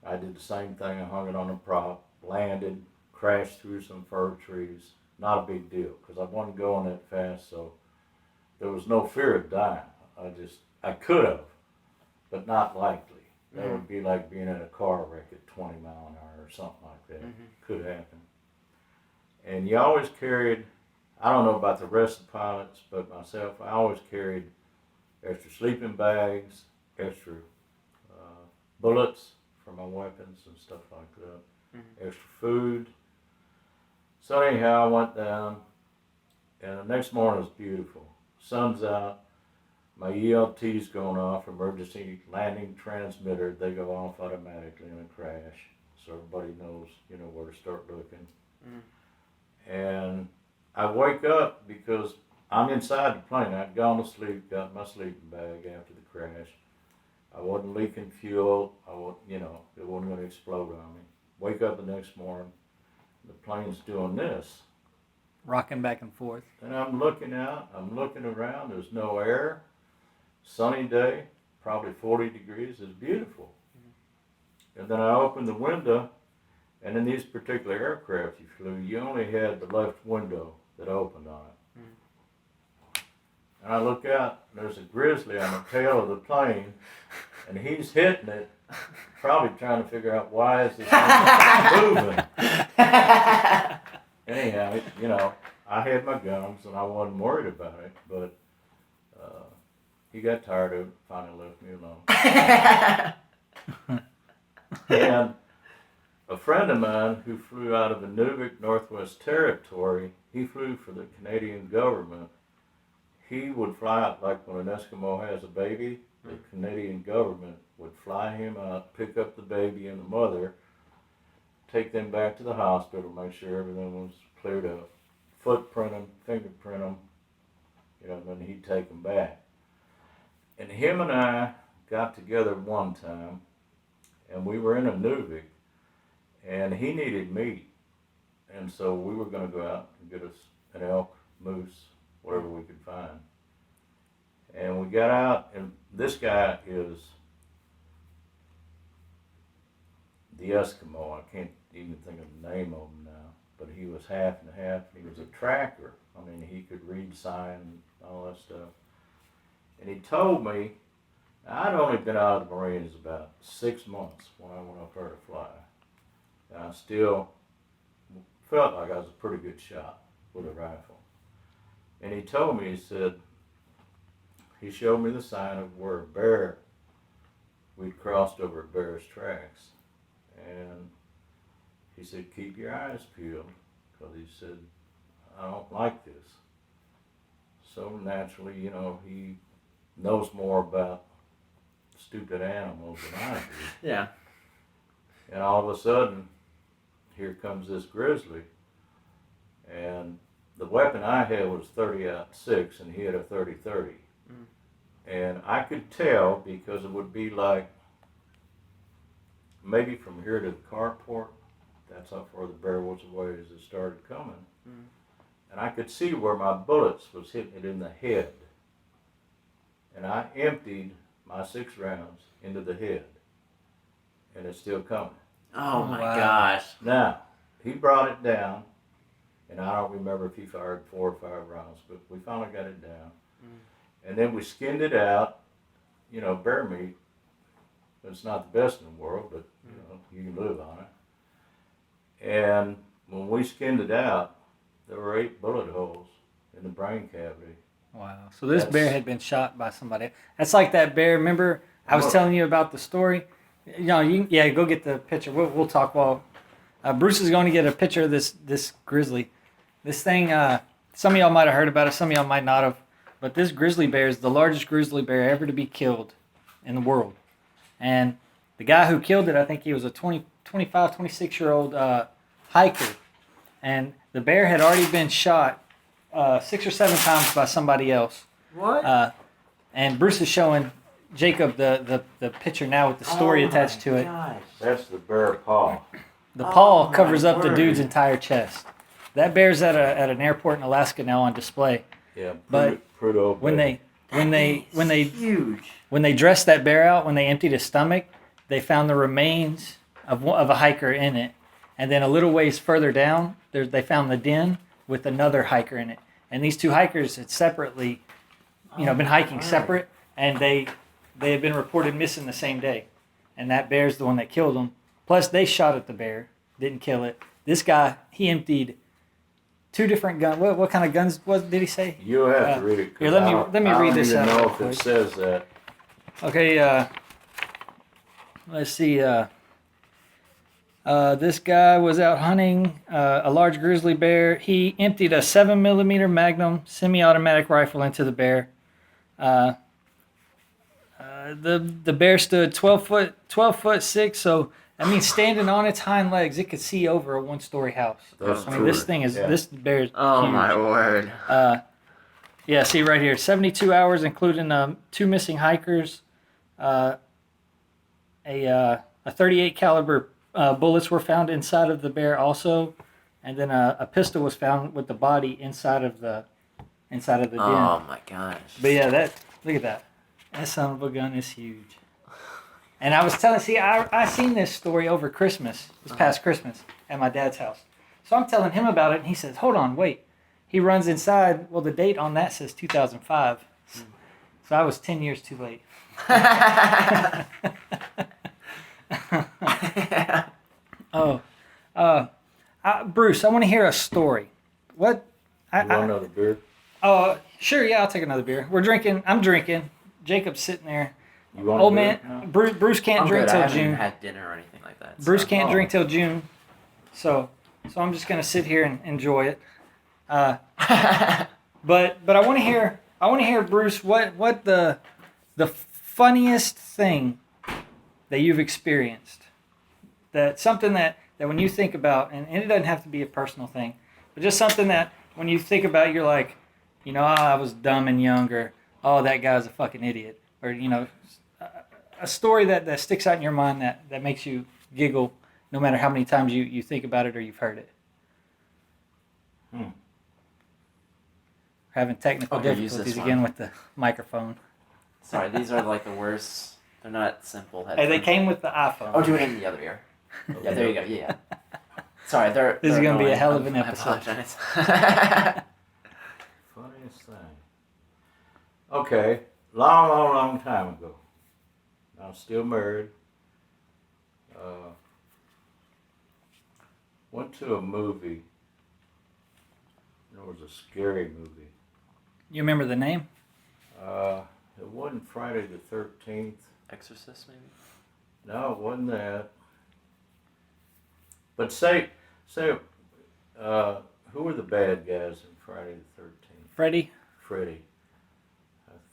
I did the same thing. I hung it on a prop, landed, crashed through some fir trees. Not a big deal, because I wasn't going that fast, so there was no fear of dying. I could have, but not likely. That would be like being in a car wreck at 20 mile an hour or something like that. Could happen. And you always carried, I don't know about the rest of the pilots, but myself, I always carried extra sleeping bags, extra bullets for my weapons and stuff like that, extra food. So anyhow, I went down, and the next morning was beautiful. Sun's out. My ELT's going off, emergency landing transmitter. They go off automatically in a crash, so everybody knows, where to start looking. And I wake up because I'm inside the plane. I'd gone to sleep, got my sleeping bag after the crash. I wasn't leaking fuel. It wasn't going to explode on me. Wake up the next morning, the plane's doing this. rocking back and forth. And I'm looking out, I'm looking around, there's no air. Sunny day, probably 40 degrees, it's beautiful. And then I opened the window, and in these particular aircraft you flew, you only had the left window that opened on it. And I look out, and there's a grizzly on the tail of the plane, and he's hitting it, probably trying to figure out why is this thing moving. Anyhow, I had my guns, and I wasn't worried about it, but he got tired of it, finally left me alone. And a friend of mine who flew out of the Nunavut, Northwest Territory, he flew for the Canadian government. He would fly out, like when an Eskimo has a baby, the Canadian government would fly him out, pick up the baby and the mother, take them back to the hospital, make sure everything was cleared up, footprint them, fingerprint them, then he'd take them back. And him and I got together one time, and we were in a Nunavut, and he needed meat. And so we were going to go out and get us an elk, moose, whatever we could find. And we got out, and this guy is the Eskimo. I can't even think of the name of him now, but he was half and half. He was a tracker. I mean, he could read sign and all that stuff. And he told me, I'd only been out of the Marines about 6 months when I went up there to fly. And I still felt like I was a pretty good shot with a rifle. And he told me, he showed me the sign of where a bear, we'd crossed over a bear's tracks. And he said, keep your eyes peeled, because he said, I don't like this. So naturally, he knows more about stupid animals than I do. Yeah. And all of a sudden, here comes this grizzly. And the weapon I had was 30-06, and he had a 30-30. And I could tell, because it would be like, maybe from here to the carport, that's how far the bear was away as it started coming. And I could see where my bullets was hitting it in the head. And I emptied my 6 rounds into the head. And it's still coming. Oh my Wow. gosh. Now, he brought it down, and I don't remember if he fired 4 or 5 rounds, but we finally got it down. And then we skinned it out. Bear meat, it's not the best in the world, but you can live on it. And when we skinned it out, there were 8 bullet holes in the brain cavity. Wow. So this bear had been shot by somebody. That's like that bear. Remember, I was telling you about the story. Go get the picture. We'll talk while Bruce is going to get a picture of this grizzly. This thing. Some of y'all might have heard about it. Some of y'all might not have. But this grizzly bear is the largest grizzly bear ever to be killed in the world. And the guy who killed it, I think he was a 25, 26-year-old hiker. And the bear had already been shot 6 or 7 times by somebody else. What? And Bruce is showing Jacob the picture now with the story attached to it. Gosh. That's the bear paw. The paw Oh, covers my up the word. dude's entire chest. That bear's at an airport in Alaska now on display. Yeah, But Prudhoe when Bay. they Huge. when they dressed that bear out, when they emptied his stomach, they found the remains of a hiker in it, and then a little ways further down, they found the den with another hiker in it. And these 2 hikers had separately, been hiking separate, and they had been reported missing the same day. And that bear's the one that killed them. Plus, they shot at the bear, didn't kill it. This guy, he emptied 2 different guns. What kind of guns did he say? You'll have to read it. 'Cause Here, let me read this out I don't even know real if quick. it says that. Okay, let's see. This guy was out hunting a large grizzly bear. He emptied a 7mm Magnum semi-automatic rifle into the bear. The bear stood 12 foot 6, so that means standing on its hind legs, it could see over a 1-story house. That's I mean, this thing is this bear is Oh huge. my word. Yeah, see right here, 72 hours, including 2 missing hikers. A 38 caliber bullets were found inside of the bear also, and then a pistol was found with the body inside of the den. Oh my gosh. But yeah, look at that. That son of a gun is huge. And I was telling, I seen this story over Christmas, this past Christmas, at my dad's house. So I'm telling him about it, and he says, hold on, wait. He runs inside. Well, the date on that says 2005. So I was 10 years too late. Bruce, I want to hear a story. What? You want another beer? Sure, yeah, I'll take another beer. I'm drinking. Jacob's sitting there. You want Oh to do man, it now? Bruce can't I'm drink good. I till haven't June. had dinner or anything like that. Bruce so. can't Oh. drink till June, so I'm just gonna sit here and enjoy it. But I want to hear Bruce what the funniest thing that you've experienced, that something that when you think about, and it doesn't have to be a personal thing, but just something that when you think about, you're like, you know, I was dumb and young, or oh, that guy's a fucking idiot, or you know, a story that sticks out in your mind that makes you giggle no matter how many times you think about it or you've heard it. Having technical Okay, use difficulties this again one. with the microphone. Sorry, these are like the worst. They're not simple Hey, headphones. they came with the iPhone. Oh, do it in the other ear. Yeah, there you go. Yeah. Sorry, This is they're gonna be a annoying. hell of an I episode. apologize. Funniest thing. Okay, long time ago. I'm still married. Went to a movie. It was a scary movie. You remember the name? It wasn't Friday the 13th. Exorcist, maybe. No, it wasn't that. But say, who were the bad guys in Friday the 13th? Freddy Freddy.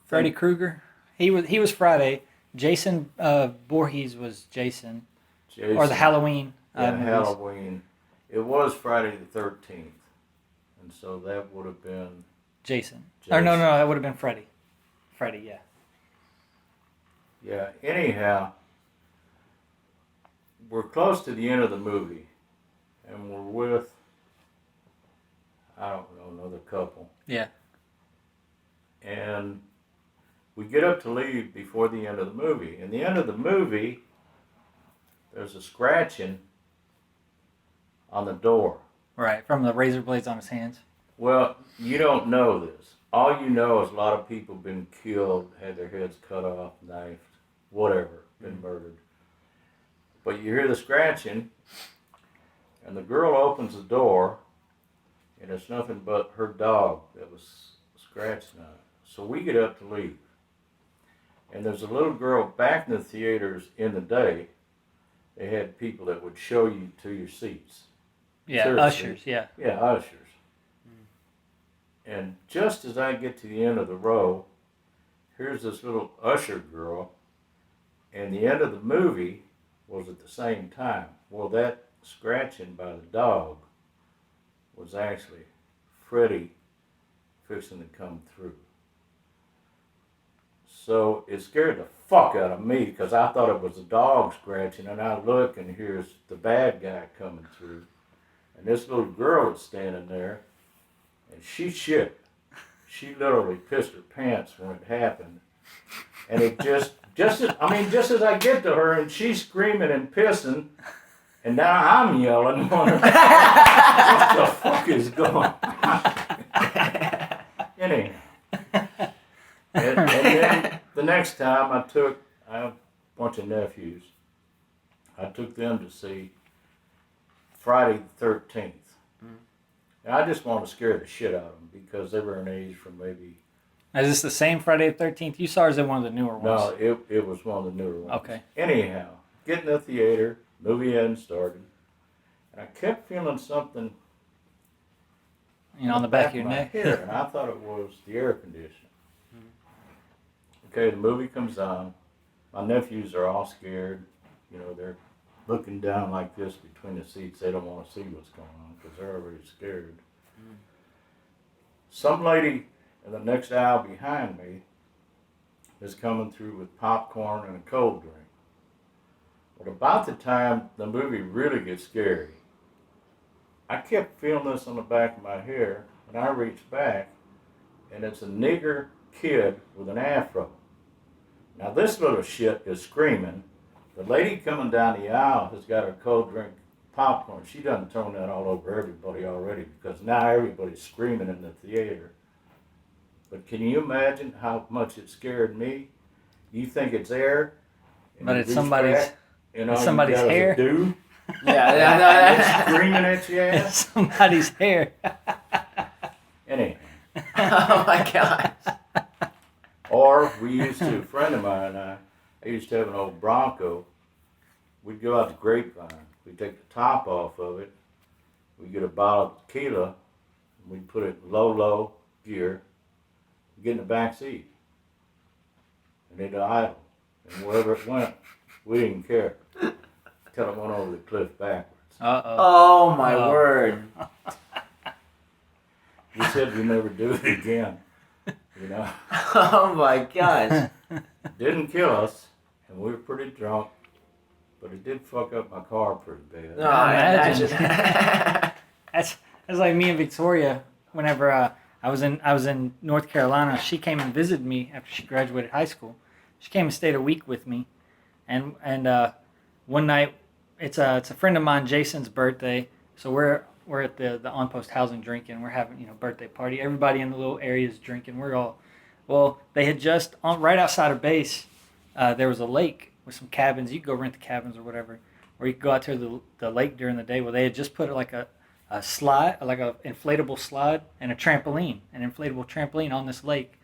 Freddy Krueger. He was Friday. Jason Voorhees was Jason. Jason. Or the Halloween. Yeah, movies. Halloween. It was Friday the 13th. And so that would have been Jason. Or no, that would have been Freddy. Freddy, yeah. Yeah, anyhow, we're close to the end of the movie, and we're with, I don't know, another couple. Yeah. And we get up to leave before the end of the movie. In the end of the movie, there's a scratching on the door. Right, from the razor blades on his hands. Well, you don't know this. All you know is a lot of people been killed, had their heads cut off, knifed, whatever, been murdered. But you hear the scratching, and the girl opens the door, and it's nothing but her dog that was scratching on it. So we get up to leave. And there's a little girl back in the theaters in the day. They had people that would show you to your seats. Yeah, Seriously. ushers, yeah. Yeah, ushers. And just as I get to the end of the row, here's this little usher girl, and the end of the movie was at the same time. Well, that scratching by the dog was actually Freddy fixing to come through. So it scared the fuck out of me because I thought it was a dog scratching, and I look and here's the bad guy coming through. And this little girl was standing there, and she shit. She literally pissed her pants when it happened. And it just as I get to her and she's screaming and pissing, and now I'm yelling, wondering, what the fuck is going on? Anyhow. And then the next time I have a bunch of nephews. I took them to see Friday the 13th. And I just wanted to scare the shit out of them because they were an age from maybe... Is this the same Friday the 13th you saw, or is it one of the newer ones? No, it was one of the newer ones. Okay. Anyhow, get in the theater, movie hadn't started, and I kept feeling something On the back of your my neck? hair, and I thought it was the air conditioning. Okay, the movie comes on. My nephews are all scared. They're looking down like this between the seats. They don't want to see what's going on because they're already scared. Some lady in the next aisle behind me is coming through with popcorn and a cold drink. But about the time the movie really gets scary, I kept feeling this on the back of my hair, and I reached back, and it's a nigger kid with an afro. Now this little shit is screaming. The lady coming down the aisle has got her cold drink popcorn. She done thrown that all over everybody already because now everybody's screaming in the theater. But can you imagine how much it scared me? You think it's air, But it's somebody's hair. Dude, Yeah. screaming at your ass. Somebody's hair. Anyhow. Oh my gosh. Or we used to, a friend of mine and I, I used to have an old Bronco. We'd go out to Grapevine. We'd take the top off of it. We'd get a bottle of tequila. And we'd put it low gear. Get in the back seat. And they'd idle. And wherever it went, we didn't care. Till it went over the cliff backwards. Oh my word. We said we'd never do it again. You know? Oh my gosh. Didn't kill us, and we were pretty drunk, but it did fuck up my car pretty bad. No, I imagine. That's like me and Victoria. Whenever I was in North Carolina, she came and visited me after she graduated high school. She came and stayed a week with me, and one night, it's a friend of mine, Jason's birthday. So we're at the On Post housing drinking. We're having birthday party. Everybody in the little area is drinking. They had just right outside of base. There was a lake with some cabins. You could go rent the cabins or whatever, or you could go out to the lake during the day. Well, they had just put like a slide, like a inflatable slide and an inflatable trampoline on this lake.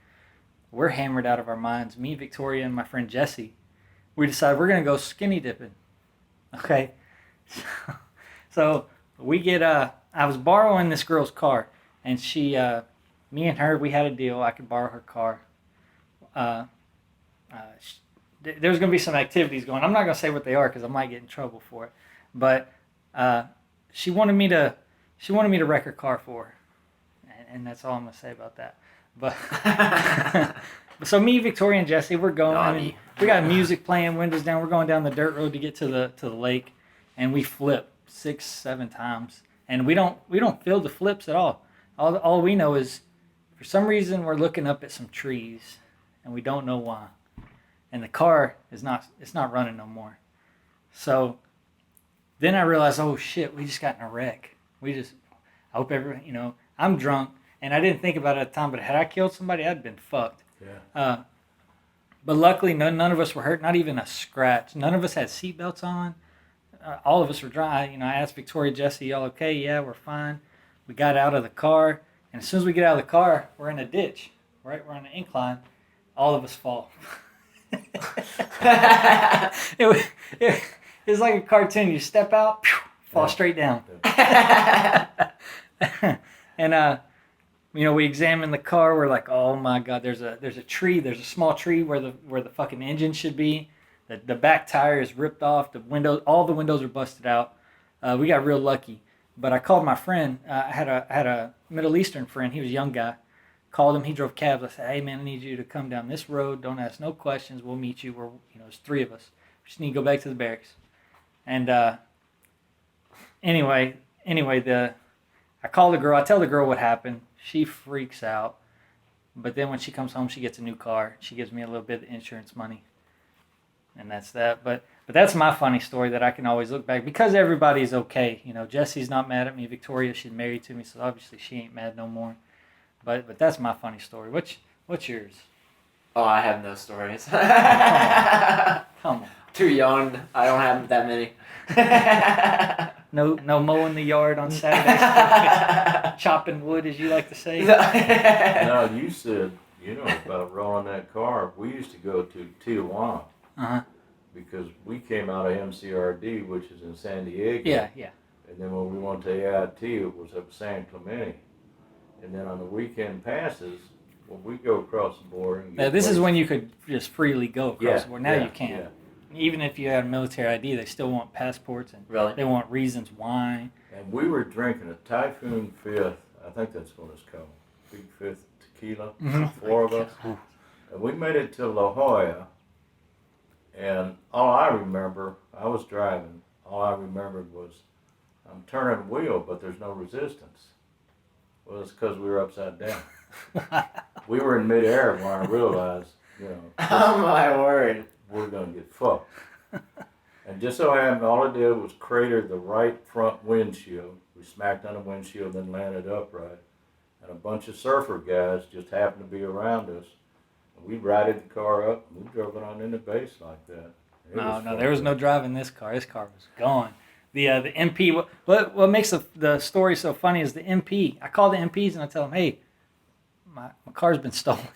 We're hammered out of our minds. Me, Victoria, and my friend Jesse. We decided we're gonna go skinny dipping. Okay, so we get I was borrowing this girl's car, and she, me and her, we had a deal. I could borrow her car. There's going to be some activities going. I'm not going to say what they are because I might get in trouble for it. But she wanted me to wreck her car for her, and that's all I'm going to say about that. But so me, Victoria, and Jesse, we're going. I mean, we got music playing, windows down. We're going down the dirt road to get to the lake, and we flip 6-7 times, and we don't feel the flips at all. All we know is, for some reason, we're looking up at some trees, and we don't know why. And the car it's not running no more. So then I realized, oh shit, we just got in a wreck. I hope everyone, I'm drunk, and I didn't think about it at the time, but had I killed somebody, I'd been fucked. Yeah. But luckily, none of us were hurt, not even a scratch. None of us had seatbelts on. All of us were dry. I asked Victoria, Jesse, y'all okay? Yeah, we're fine. We got out of the car, and as soon as we get out of the car, we're in a ditch, right? We're on an incline. All of us fall. It was like a cartoon. You step out, fall straight down. And we examined the car. We're like, oh my god, there's a tree. There's a small tree where the fucking engine should be. The back tire is ripped off. All the windows are busted out. We got real lucky. But I called my friend. I had a Middle Eastern friend. He was a young guy. Called him. He drove cabs. I said, hey man, I need you to come down this road. Don't ask no questions. We'll meet you. There's 3 of us. We just need to go back to the barracks. And anyway, I call the girl. I tell the girl what happened. She freaks out. But then when she comes home, she gets a new car. She gives me a little bit of insurance money. And that's that. But that's my funny story that I can always look back because everybody's okay. Jesse's not mad at me. Victoria, she's married to me, so obviously she ain't mad no more. But that's my funny story. What's yours? Oh, I have no stories. Come on. Too young. I don't have that many. No mowing the yard on Saturdays. Chopping wood, as you like to say. Now, you said, about rolling that car. We used to go to Tijuana. Uh-huh. Because we came out of MCRD, which is in San Diego. Yeah. And then when we went to AIT, it was up San Clemente. And then on the weekend passes, we go across the border. And now, this is when you could just freely go across the border. Now you can't. Yeah. Even if you had a military ID, they still want passports and really? They want reasons why. And we were drinking a Typhoon 5th, I think that's what it's called, Big 5th tequila, 4 of us. And we made it to La Jolla. And all I remember, I was driving, all I remembered was I'm turning the wheel, but there's no resistance. Well, it's because we were upside down. We were in midair when I realized, oh my word. We're going to get fucked. And just so happened, all it did was crater the right front windshield. We smacked on the windshield, then landed upright. And a bunch of surfer guys just happened to be around us. We righted the car up and we drove it on into base like that. No, there was no driving this car. This car was gone. The MP. What makes the story so funny is the MP. I call the MPs and I tell them, hey, my car's been stolen.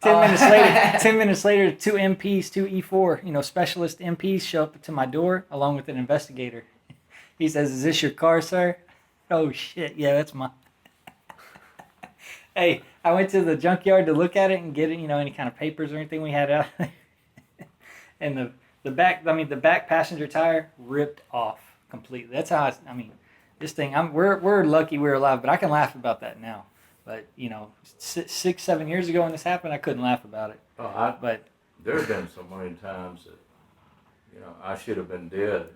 10 minutes later, two MPs, two E4, specialist MPs show up to my door along with an investigator. He says, "Is this your car, sir?" Oh shit, yeah, that's mine. Hey, I went to the junkyard to look at it and get it, any kind of papers or anything we had out. And the back passenger tire ripped off completely. That's how this thing. We're lucky we're alive, but I can laugh about that now. But 6, 7 years ago when this happened, I couldn't laugh about it. But there have been so many times that I should have been dead,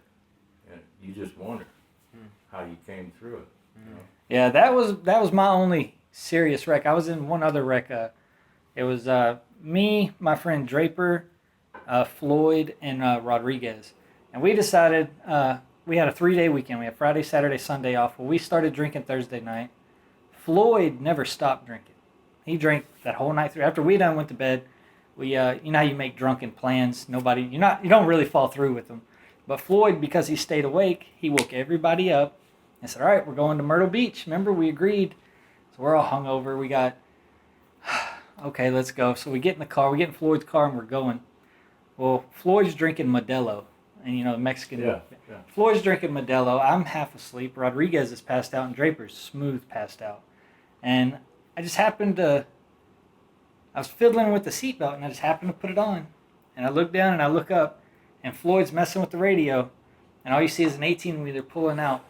and you just wonder how you came through it. Yeah, that was my only serious wreck. I was in one other wreck. It was me, my friend Draper, Floyd, and Rodriguez, and we decided we had a 3-day weekend. We had Friday, Saturday, Sunday off. Well, we started drinking Thursday night. Floyd never stopped drinking. He drank that whole night through. After we done went to bed, we how you make drunken plans. You don't really fall through with them. But Floyd, because he stayed awake, he woke everybody up and said, "All right, we're going to Myrtle Beach. Remember, we agreed." So we're all hungover. We got, okay, let's go. So we get in the car. We get in Floyd's car and we're going. Well, Floyd's drinking Modelo. And, the Mexican. Yeah. Floyd's drinking Modelo. I'm half asleep. Rodriguez is passed out and Draper's smooth passed out. And I just happened to, I was fiddling with the seatbelt and I just happened to put it on. And I look down and I look up and Floyd's messing with the radio. And all you see is an 18-wheeler pulling out.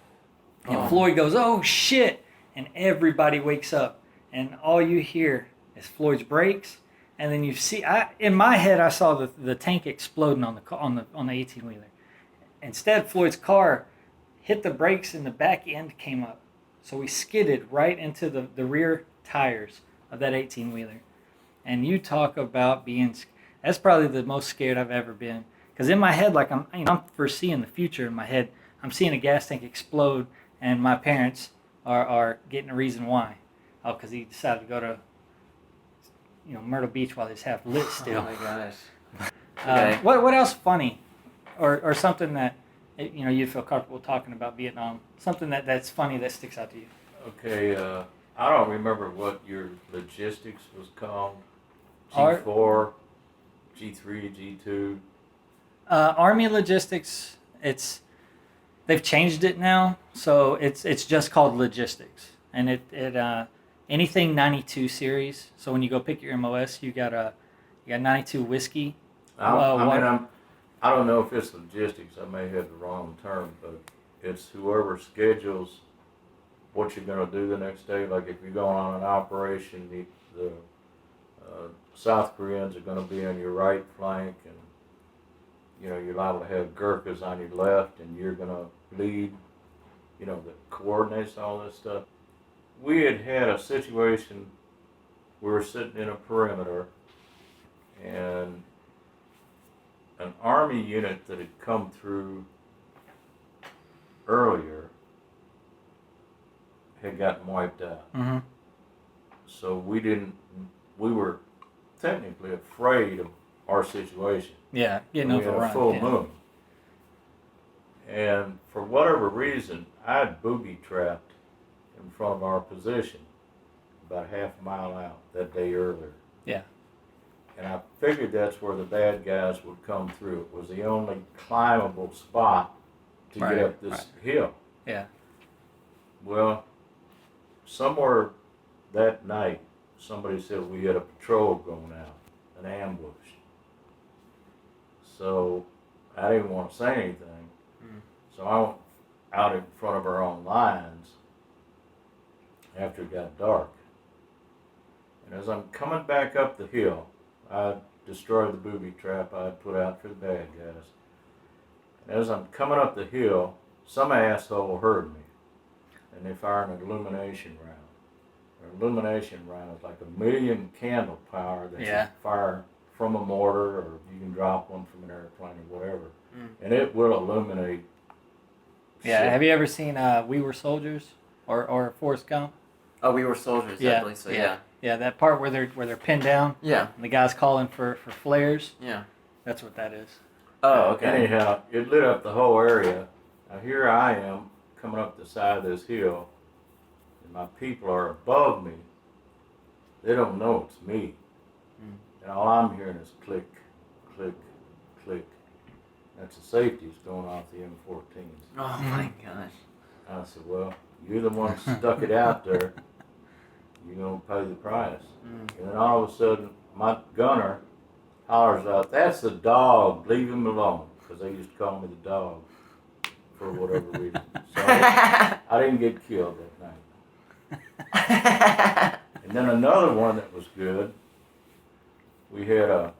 And Floyd goes, "Oh, shit." And everybody wakes up. And all you hear is Floyd's brakes. And then you see, in my head, I saw the tank exploding on the 18-wheeler. Instead, Floyd's car hit the brakes and the back end came up. So we skidded right into the rear tires of that 18-wheeler. And you talk about that's probably the most scared I've ever been. Because in my head, like I'm foreseeing the future in my head. I'm seeing a gas tank explode and my parents are getting a reason why. Oh, because he decided to go to Myrtle Beach while it's half lit still. Oh my gosh. Okay. What else funny, or something that you feel comfortable talking about Vietnam? Something that's funny that sticks out to you. Okay, I don't remember what your logistics was called. G4, G3, G2. Army logistics. They've changed it now, so it's just called logistics, and it anything 92 series. So when you go pick your MOS, you got 92 whiskey. I don't know if it's logistics. I may have the wrong term, but it's whoever schedules what you're going to do the next day. Like if you're going on an operation, the South Koreans are going to be on your right flank, and you're liable to have Gurkhas on your left, and you're going to lead. The coordinates, all this stuff. We had a situation. We were sitting in a perimeter, and an Army unit that had come through earlier had gotten wiped out. Mm-hmm. So we were technically afraid of our situation. Yeah, getting we off a had run. a full moon. And for whatever reason, I had booby trapped in front of our position about half a mile out that day earlier. Yeah. And I figured that's where the bad guys would come through. It was the only climbable spot to get up this hill. Yeah. Well, somewhere that night, somebody said we had a patrol going out, an ambush. So I didn't want to say anything. So I went out in front of our own lines after it got dark. And as I'm coming back up the hill, I destroyed the booby trap I had put out for the bad guys. And as I'm coming up the hill, some asshole heard me. And they fired an illumination round. An illumination round is like 1,000,000 candle power that you fire from a mortar, or you can drop one from an airplane or whatever. And it will illuminate. Yeah, shit. have you ever seen We Were Soldiers or Forrest Gump? Oh, We Were Soldiers, Yeah, I believe so, yeah. Yeah, that part where they're pinned down. Yeah. And the guy's calling for flares. Yeah. That's what that is. Oh, okay. Anyhow, it lit up the whole area. Now here I am coming up the side of this hill, and my people are above me. They don't know it's me. and all I'm hearing is click, click, click. That's the safeties going off the M14s. Oh my gosh. I said, well, you're the one who stuck it out there. You're going to pay the price. And then all of a sudden, my gunner hollers out, that's the dog, leave him alone. Because they used to call me the dog for whatever reason. So I didn't get killed that night. And then another one that was good, we had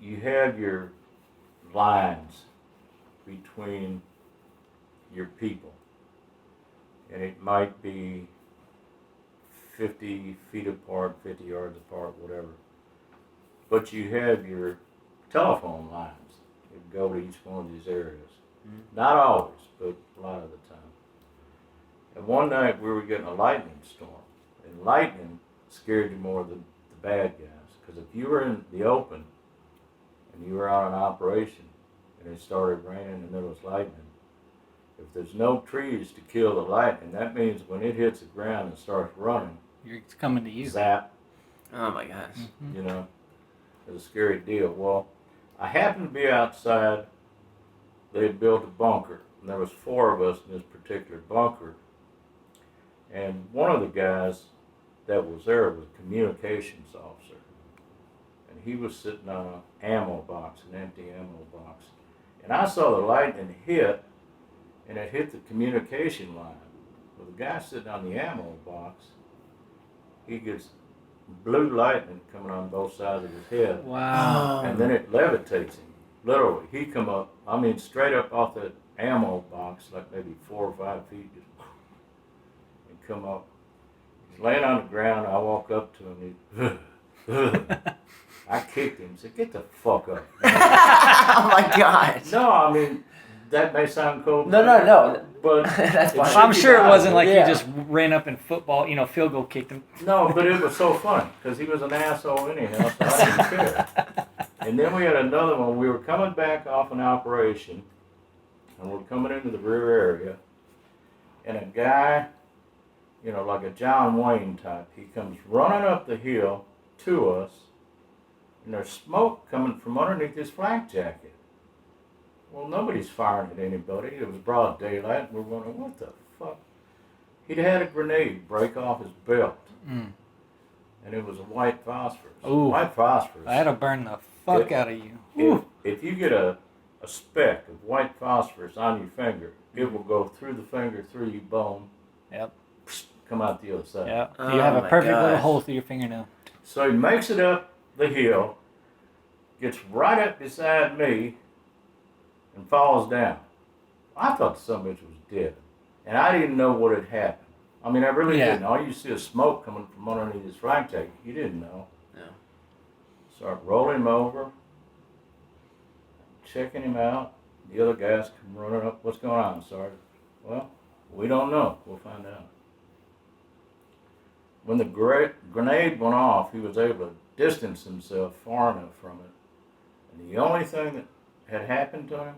you had your lines between your people. And it might be 50 feet apart, 50 yards apart, whatever. But you have your telephone lines that go to each one of these areas. Not always, but a lot of the time. And one night we were getting a lightning storm. And lightning scared you more than the bad guys. Because if you were in the open and you were on an operation and it started raining and there was lightning, if there's no trees to kill the lightning, that means when it hits the ground and starts running, It's coming to you. zap, Oh my gosh. you know, it's a scary deal. Well, I happened to be outside. They had built a bunker, and there was 4 of us in this particular bunker. And one of the guys that was there was a communications officer. And he was sitting on an ammo box, an empty ammo box. And I saw the lightning hit, and it hit the communication line. Well, the guy sitting on the ammo box, he gets blue lightning coming on both sides of his head. Wow. And then it levitates him. Literally, he come up, I mean, straight up off that ammo box, like maybe 4 or 5 feet, just, and come up. He's laying on the ground. I walk up to him. I kicked him. Said, "Get the fuck up." Oh my gosh. No, I mean, that may sound cold. No. But That's it fine. should I'm be sure it loud. wasn't like Yeah. you just ran up in football, field goal kicked him. No, but it was so fun because he was an asshole anyhow, so I didn't care. And then we had another one. We were coming back off an operation, and we're coming into the rear area, and a guy, like a John Wayne type, he comes running up the hill to us, and there's smoke coming from underneath his flak jacket. Well, nobody's firing at anybody. It was broad daylight, and we're wondering, what the fuck? He'd had a grenade break off his belt, and it was a white phosphorus. Ooh. White phosphorus. That'll burn the fuck out of you. If you get a speck of white phosphorus on your finger, it will go through the finger, through your bone. Yep. Come out the other side. Yep. Oh You have a my perfect little gosh. hole through your fingernail. So he makes it up the hill, gets right up beside me, and falls down. I thought the son of a bitch was dead. And I didn't know what had happened. I mean, I really Yeah. didn't. All you see is smoke coming from underneath his flak jacket. You didn't know. No. Start rolling him over, checking him out. The other guys come running up. What's going on, Sergeant? Well, we don't know. We'll find out. When the grenade went off, he was able to distance himself far enough from it. And the only thing that had happened to him,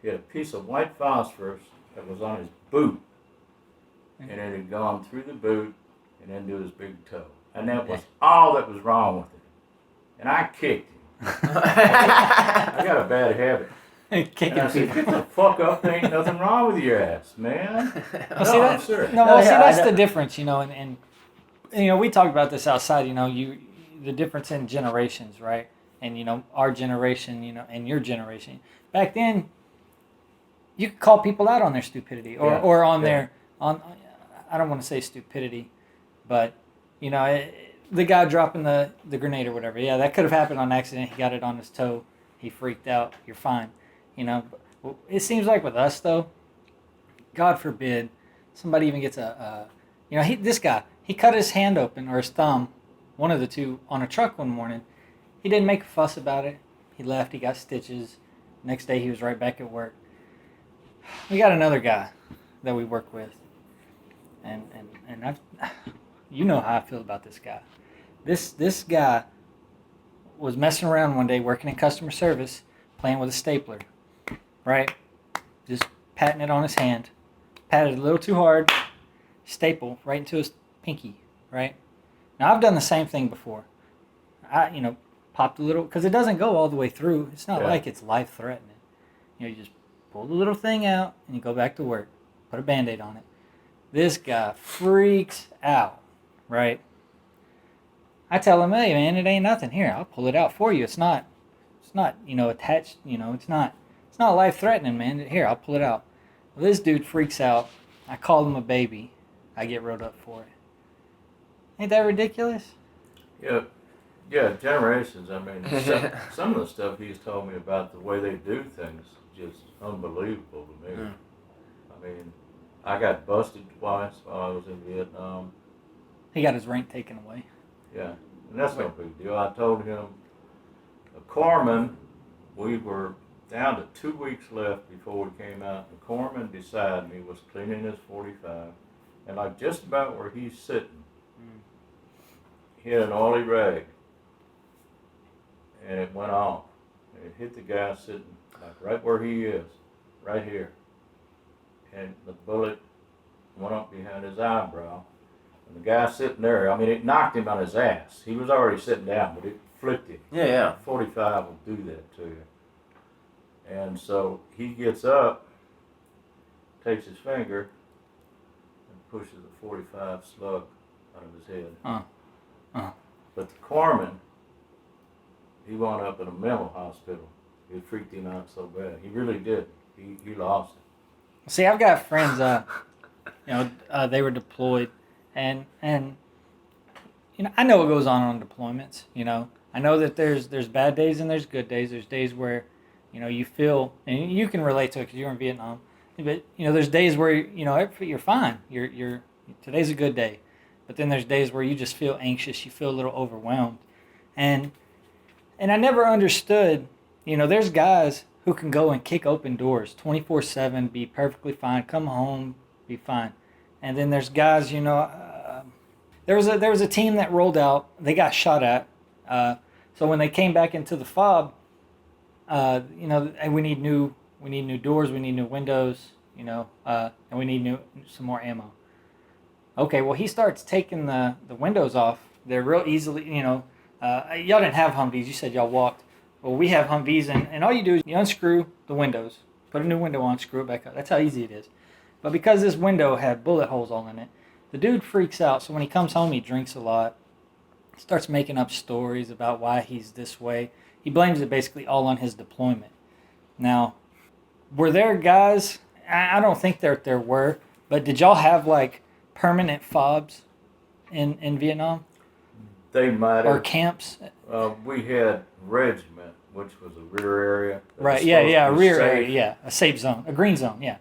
he had a piece of white phosphorus that was on his boot. And it had gone through the boot and into his big toe. And that was all that was wrong with it. And I kicked him. I got a bad habit. Kicking And I said, people. "Get the fuck up, there ain't nothing wrong with your ass, man." Well, see, I'm serious. that's the difference, and we talked about this outside, the difference in generations, right? And, our generation, and your generation. Back then, you could call people out on their stupidity or on their, I don't want to say stupidity, but, the guy dropping the grenade or whatever. Yeah, that could have happened on accident. He got it on his toe. He freaked out. You're fine. But it seems like with us, though, God forbid, somebody even gets this guy, he cut his hand open or his thumb, one of the two, on a truck one morning. He didn't make a fuss about it. He left. He got stitches. Next day, he was right back at work. We got another guy that we work with, and you know how I feel about this guy. This guy was messing around one day working in customer service, playing with a stapler, right? Just patting it on his hand. Patted it a little too hard, staple right into his pinky, right? Now, I've done the same thing before. popped a little, because it doesn't go all the way through. It's not Yeah. like it's life threatening. You just pull the little thing out and you go back to work. Put a Band-Aid on it. This guy freaks out, right? I tell him, hey man, it ain't nothing. Here, I'll pull it out for you. It's not attached. It's not life threatening, man. Here, I'll pull it out. Well, this dude freaks out. I call him a baby. I get wrote up for it. Ain't that ridiculous? Yeah, yeah, generations. I mean, some of the stuff he's told me about the way they do things is just unbelievable to me. Mm. I mean, I got busted twice while I was in Vietnam. He got his rank taken away. Yeah, and that's no big deal. I told him, a corpsman, we were down to 2 weeks left before we came out. The corpsman beside me was cleaning his 45, and like just about where he's sitting, he had an oily rag, and it went off. And it hit the guy sitting like right where he is, right here. And the bullet went up behind his eyebrow. And the guy sitting there, I mean, it knocked him on his ass. He was already sitting down, but it flipped him. Yeah. 45 will do that to you. And so he gets up, takes his finger, and pushes a 45 slug out of his head. But the corpsman, he wound up in a mental hospital. It freaked him out so bad. He really did. He lost it. See, I've got friends. They were deployed, and I know what goes on deployments. I know that there's bad days and there's good days. There's days where, you feel, and you can relate to it because you're in Vietnam. But there's days where you're fine. You're today's a good day, but then there's days where you just feel anxious. You feel a little overwhelmed, and I never understood. There's guys who can go and kick open doors 24/7, be perfectly fine, come home, be fine, and then there's guys. There was a team that rolled out. They got shot at. So when they came back into the fob, and we need new doors, we need new windows, and we need some more ammo. Okay, well he starts taking the windows off. They're real easily, y'all didn't have Humvees. You said y'all walked. Well, we have Humvees, and all you do is you unscrew the windows, put a new window on, screw it back up. That's how easy it is. But because this window had bullet holes all in it, the dude freaks out. So when he comes home, he drinks a lot, starts making up stories about why he's this way. He blames it basically all on his deployment. Now, were there guys, I don't think there were, but did y'all have like permanent fobs in Vietnam? They might have. Or camps? We had regiment, which was a rear area. Right, a rear area, a safe zone, a green zone, yeah.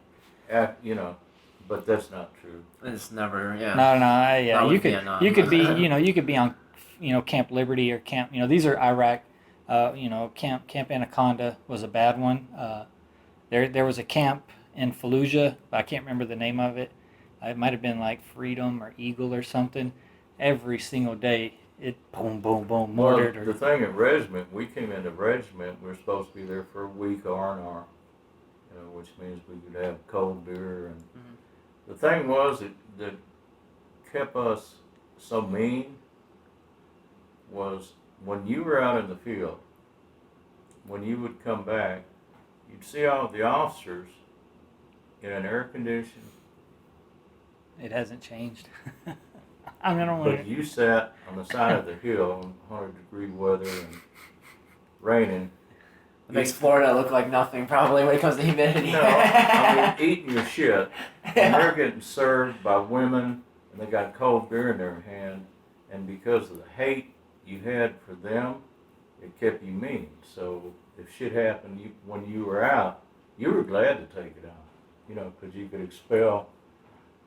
But that's not true. It's never, yeah. No, you could Vietnam. you could be you could be on Camp Liberty or Camp these are Iraq. Camp Anaconda was a bad one. There was a camp in Fallujah, but I can't remember the name of it. It might have been like Freedom or Eagle or something. Every single day, it boom, boom, boom, mortared. Well, the thing at regiment, we came into regiment. We were supposed to be there for a week R&R, which means we could have cold beer. And the thing was that kept us so mean was when you were out in the field, when you would come back, you'd see all the officers in an air conditioned. It hasn't changed. But you sat on the side of the hill in 100-degree weather and raining. It makes Florida look like nothing, probably, when it comes to humidity. No, I mean, eating your shit. And they're getting served by women, and they got cold beer in their hand, and because of the hate you had for them, it kept you mean. So if shit happened when you were out, you were glad to take it on, because you could expel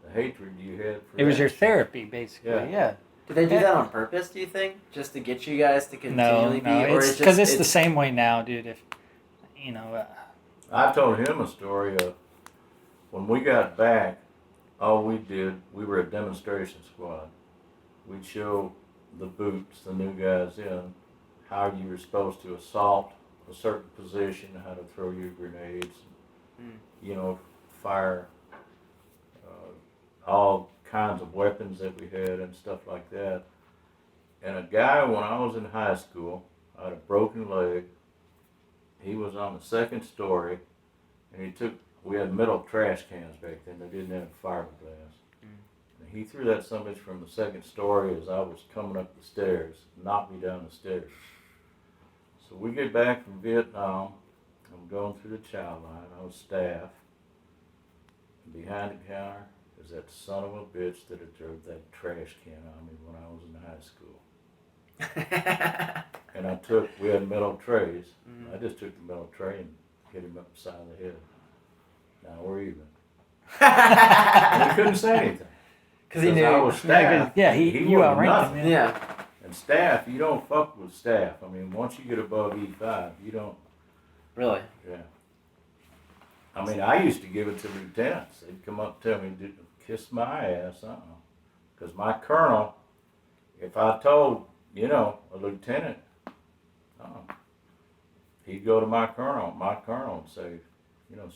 the hatred you had for it was that your shit. therapy, basically. Yeah. Did they do that on purpose, do you think? Just to get you guys to continually be? No, it's because it's the same way now, dude. If I told him a story of when we got back, all we did, we were a demonstration squad. We'd show the boots, the new guys in, how you were supposed to assault a certain position, how to throw your grenades, fire all kinds of weapons that we had and stuff like that. And a guy, when I was in high school, I had a broken leg. He was on the second story, and we had metal trash cans back then. They didn't have fiberglass. And he threw that summit from the second story as I was coming up the stairs, knocked me down the stairs. So we get back from Vietnam. I'm going through the child line. I was staff. And behind the counter is that son of a bitch that had thrown that trash can on me when I was in high school. And we had metal trays. I just took the metal tray and hit him up the side of the head. Now we're even. And he couldn't say anything. Because he knew. I was staff. Yeah, you wasn't outranked nothing. him. Yeah. And staff, you don't fuck with staff. I mean, once you get above E5, you don't. Really? Yeah. I mean, I used to give it to lieutenants. They'd come up and tell me, kiss my ass, Because my colonel, if I told, a lieutenant, he'd go to my colonel and say,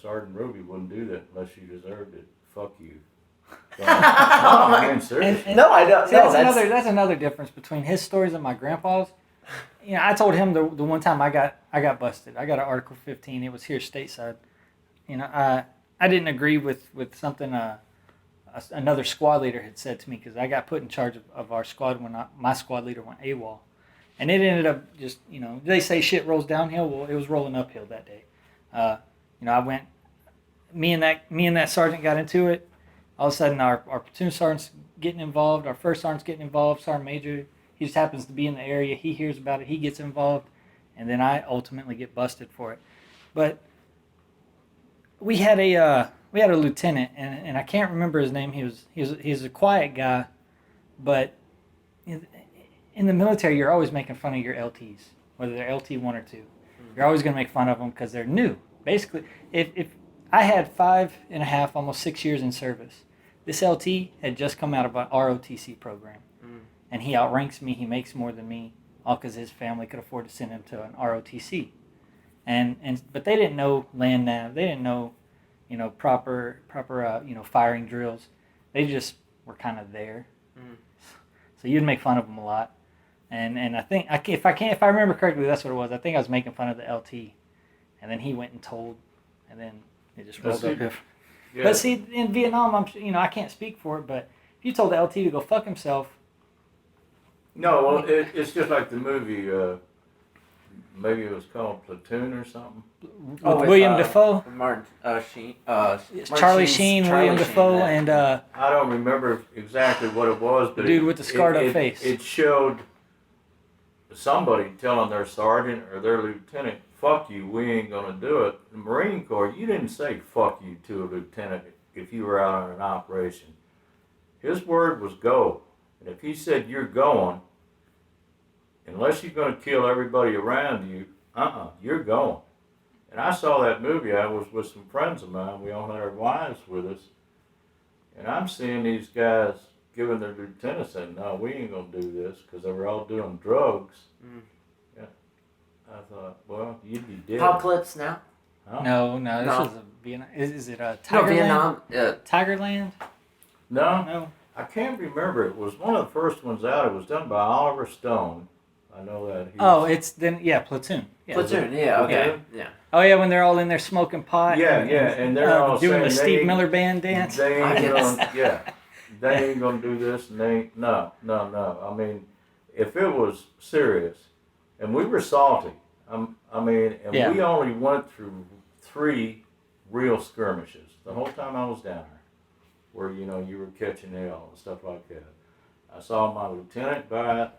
Sergeant Ruby wouldn't do that unless you deserved it. Fuck you. So, no, I'm being serious. No, I don't. See, that's another difference between his stories and my grandpa's. I told him the one time I got busted. I got an Article 15. It was here stateside. I didn't agree with something another squad leader had said to me because I got put in charge of our squad when my squad leader went AWOL. And it ended up just, they say shit rolls downhill. Well, it was rolling uphill that day. I went, me and that sergeant got into it. All of a sudden, our platoon sergeant's getting involved. Our first sergeant's getting involved. Sergeant major, he just happens to be in the area. He hears about it. He gets involved. And then I ultimately get busted for it. But we had a lieutenant, and I can't remember his name. He was a quiet guy, but in the military, you're always making fun of your LTs, whether they're LT 1 or 2. You're always going to make fun of them because they're new. Basically, if I had 5.5, almost 6 years in service, this LT had just come out of an ROTC program, and he outranks me. He makes more than me, all because his family could afford to send him to an ROTC. But they didn't know land nav. They didn't know, proper firing drills. They just were kind of there. So you'd make fun of them a lot. And I think if I remember correctly, that's what it was. I think I was making fun of the LT, and then he went and told, and then it just rolled up. Yeah. But see, in Vietnam, I can't speak for it, but if you told the LT to go fuck himself. No, well, it's just like the movie. Maybe it was called Platoon or something. With William Dafoe. Martin Sheen. Charlie Sheen, William Dafoe, and I don't remember exactly what it was, but dude with the scarred up face. It showed somebody telling their sergeant or their lieutenant, "Fuck you, we ain't gonna do it." The Marine Corps, you didn't say "fuck you" to a lieutenant if you were out on an operation. His word was go, and if he said you're going, unless you're going to kill everybody around you, you're going. And I saw that movie. I was with some friends of mine. We all had our wives with us. And I'm seeing these guys giving their lieutenants saying, "No, we ain't going to do this," because they were all doing drugs. Yeah. I thought, well, you'd be dead. Apocalypse Now? Huh? No, this is a Vietnam. Is it a Tigerland? Vietnam. Tigerland? No. I can't remember. It was one of the first ones out. It was done by Oliver Stone. I know that. It's then Platoon. Yeah. Platoon, yeah, okay. Yeah. Oh yeah, when they're all in there smoking pot. And they're all doing the saying Steve Miller Band dance. They ain't gonna do this, and they ain't. No. I mean, if it was serious, and we were salty. We only went through 3 real skirmishes the whole time I was down there, where you were catching hell and stuff like that. I saw my lieutenant by it.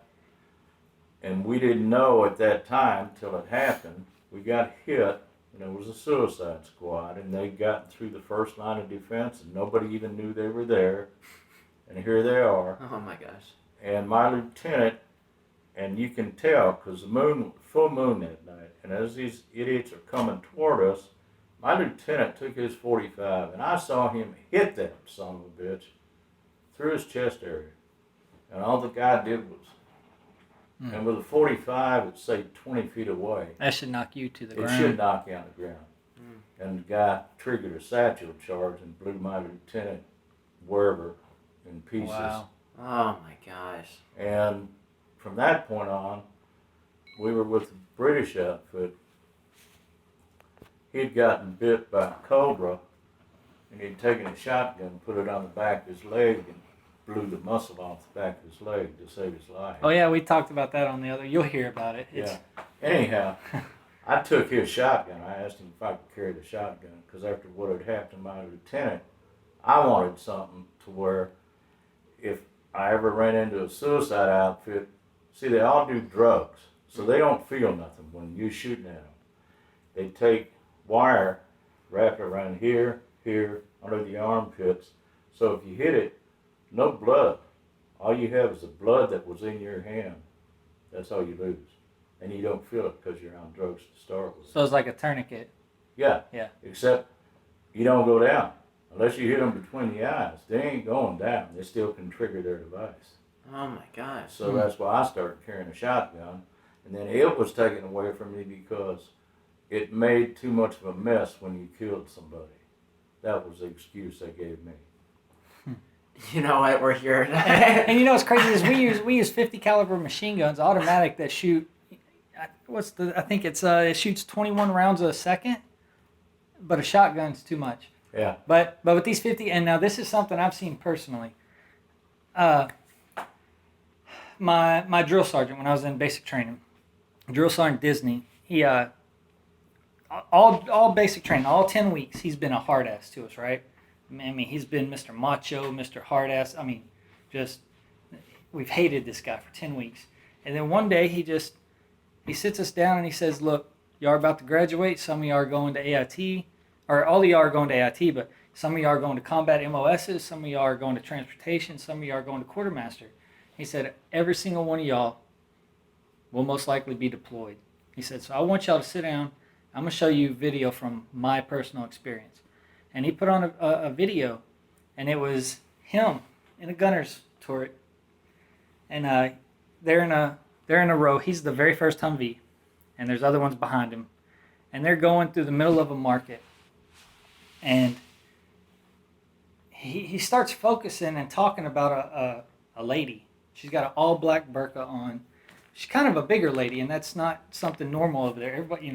And we didn't know at that time till it happened. We got hit, and it was a suicide squad, and they got through the first line of defense, and nobody even knew they were there. And here they are. Oh my gosh! And my lieutenant, and you can tell because the full moon that night, and as these idiots are coming toward us, my lieutenant took his .45, and I saw him hit that son of a bitch through his chest area, and all the guy did was. And with a .45, it's say 20 feet away. That should knock you to the ground. It should knock you on the ground. And the guy triggered a satchel charge and blew my lieutenant wherever in pieces. Wow. Oh my gosh. And from that point on, we were with the British outfit. He'd gotten bit by a cobra, and he'd taken a shotgun, put it on the back of his leg, and blew the muscle off the back of his leg to save his life. Oh yeah, we talked about that on the other. You'll hear about it. Yeah. Anyhow, I took his shotgun. I asked him if I could carry the shotgun because after what had happened to my lieutenant, I wanted something to where if I ever ran into a suicide outfit, see, they all do drugs, so they don't feel nothing when you're shooting at them. They take wire, wrap it around here, under the armpits, so if you hit it, no blood. All you have is the blood that was in your hand. That's all you lose. And you don't feel it because you're on drugs to start with. So it's like a tourniquet. Yeah. Yeah. Except you don't go down. Unless you hit them between the eyes. They ain't going down. They still can trigger their device. Oh my gosh. So that's why I started carrying a shotgun. And then it was taken away from me because it made too much of a mess when you killed somebody. That was the excuse they gave me. You know what? We're here. And you know what's crazy is we use 50 caliber machine guns, automatic, that shoot. I think it shoots 21 rounds a second, but a shotgun's too much. Yeah. But with these 50, and now this is something I've seen personally. My drill sergeant, when I was in basic training, drill sergeant Disney, he all basic training, all 10 weeks, he's been a hard ass to us, right? I mean, he's been Mr. Macho, Mr. Hard Ass. I mean, just we've hated this guy for 10 weeks, and then one day he sits us down and he says, "Look, y'all are about to graduate. Some of y'all are going to AIT, or all of y'all are going to AIT, but some of y'all are going to combat MOSs. Some of y'all are going to transportation. Some of y'all are going to quartermaster." He said, "Every single one of y'all will most likely be deployed." He said, "So I want y'all to sit down. I'm going to show you video from my personal experience." And he put on a video, and it was him in a gunner's turret. And they're in a row. He's the very first Humvee, and there's other ones behind him. And they're going through the middle of a market. And he starts focusing and talking about a lady. She's got an all-black burqa on. She's kind of a bigger lady, and that's not something normal over there. Everybody,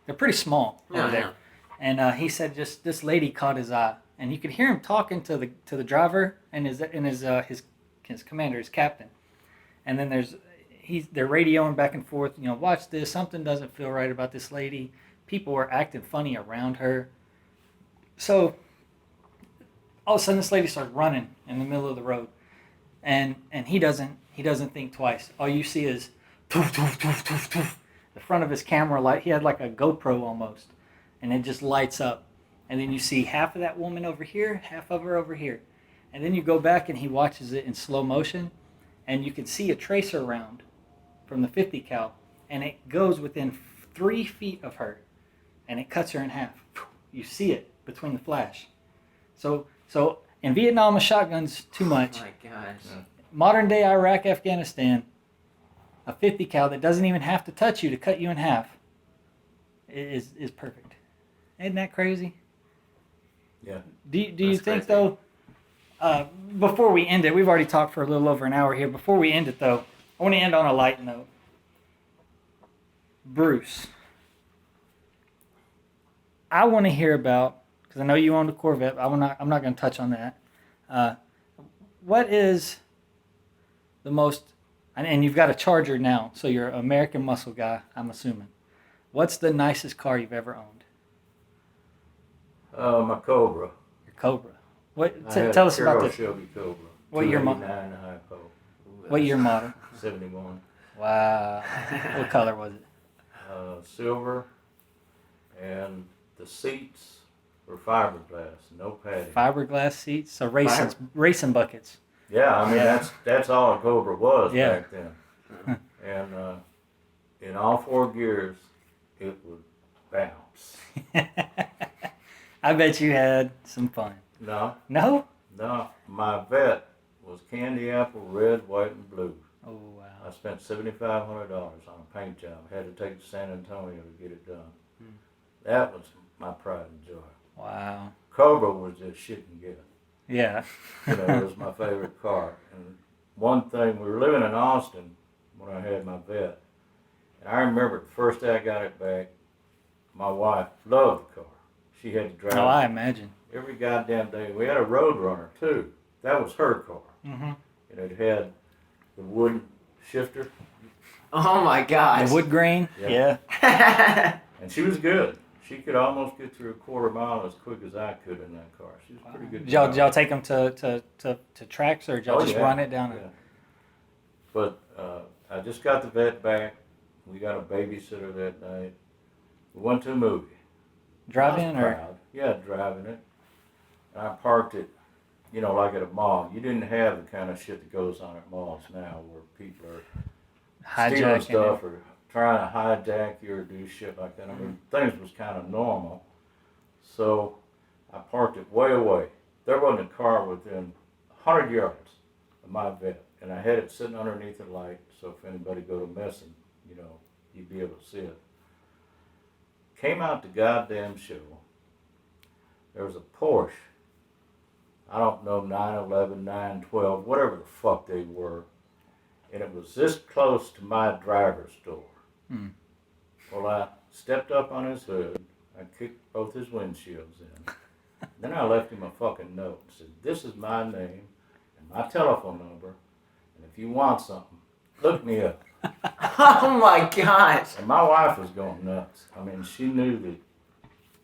they're pretty small over there. And he said just this lady caught his eye, and you could hear him talking to the driver and his commander, his captain. And then they're radioing back and forth. Watch this. Something doesn't feel right about this lady. People are acting funny around her. So all of a sudden, this lady starts running in the middle of the road, and he doesn't think twice. All you see is toof, toof, toof, toof, toof. The front of his camera light. He had like a GoPro almost. And it just lights up. And then you see half of that woman over here, half of her over here. And then you go back and he watches it in slow motion. And you can see a tracer round from the 50 cal. And it goes within 3 feet of her. And it cuts her in half. You see it between the flash. So in Vietnam, a shotgun's too much. Oh my gosh. Modern day Iraq, Afghanistan, a 50 cal that doesn't even have to touch you to cut you in half is perfect. Isn't that crazy? Yeah. Do you think, though, before we end it, we've already talked for a little over an hour here. Before we end it, though, I want to end on a light note. Bruce, I want to hear about, because I know you owned a Corvette, I'm not going to touch on that. What is the most, and you've got a Charger now, so you're an American muscle guy, I'm assuming. What's the nicest car you've ever owned? My Cobra. Your Cobra. Tell us about this. Shelby Cobra. What year model? 289 high pole. What year model? 71. Wow. What color was it? Silver, and the seats were fiberglass, no padding. Fiberglass seats, so racing buckets. Yeah, I mean that's all a Cobra was Yeah. back then. And in all 4 gears, it would bounce. I bet you had some fun. No, No? my vet was candy apple, red, white, and blue. Oh, wow. I spent $7,500 on a paint job. Had to take it to San Antonio to get it done. That was my pride and joy. Wow. Cobra was just shit and get. Yeah. It was my favorite car. And one thing, we were living in Austin when I had my vet. And I remember the first day I got it back, my wife loved the car. She had to drive Oh, I it imagine. every goddamn day. We had a Roadrunner too. That was her car. Mm-hmm. And it had the wood shifter. Oh my gosh. The wood grain. Yeah. Yeah. And she was good. She could almost get through a quarter mile as quick as I could in that car. She was pretty good. Did y'all take them to tracks, or did y'all just run it down? Yeah. But I just got the vet back. We got a babysitter that night. We went to a movie. Driving or? Proud. Yeah, driving it. And I parked it, you know, like at a mall. You didn't have the kind of shit that goes on at malls now where people are stealing stuff or trying to hijack you or do shit like that. I mean, things was kind of normal. So I parked it way away. There wasn't a car within 100 yards of my vet. And I had it sitting underneath the light, so if anybody go to messing, you know, you'd be able to see it. Came out the goddamn show. There was a Porsche. I don't know, 911, 912, whatever the fuck they were. And it was this close to my driver's door. Hmm. Well, I stepped up on his hood. I kicked both his windshields in. Then I left him a fucking note and said, "This is my name and my telephone number. And if you want something, look me up." Oh my gosh. And my wife was going nuts. I mean, she knew that,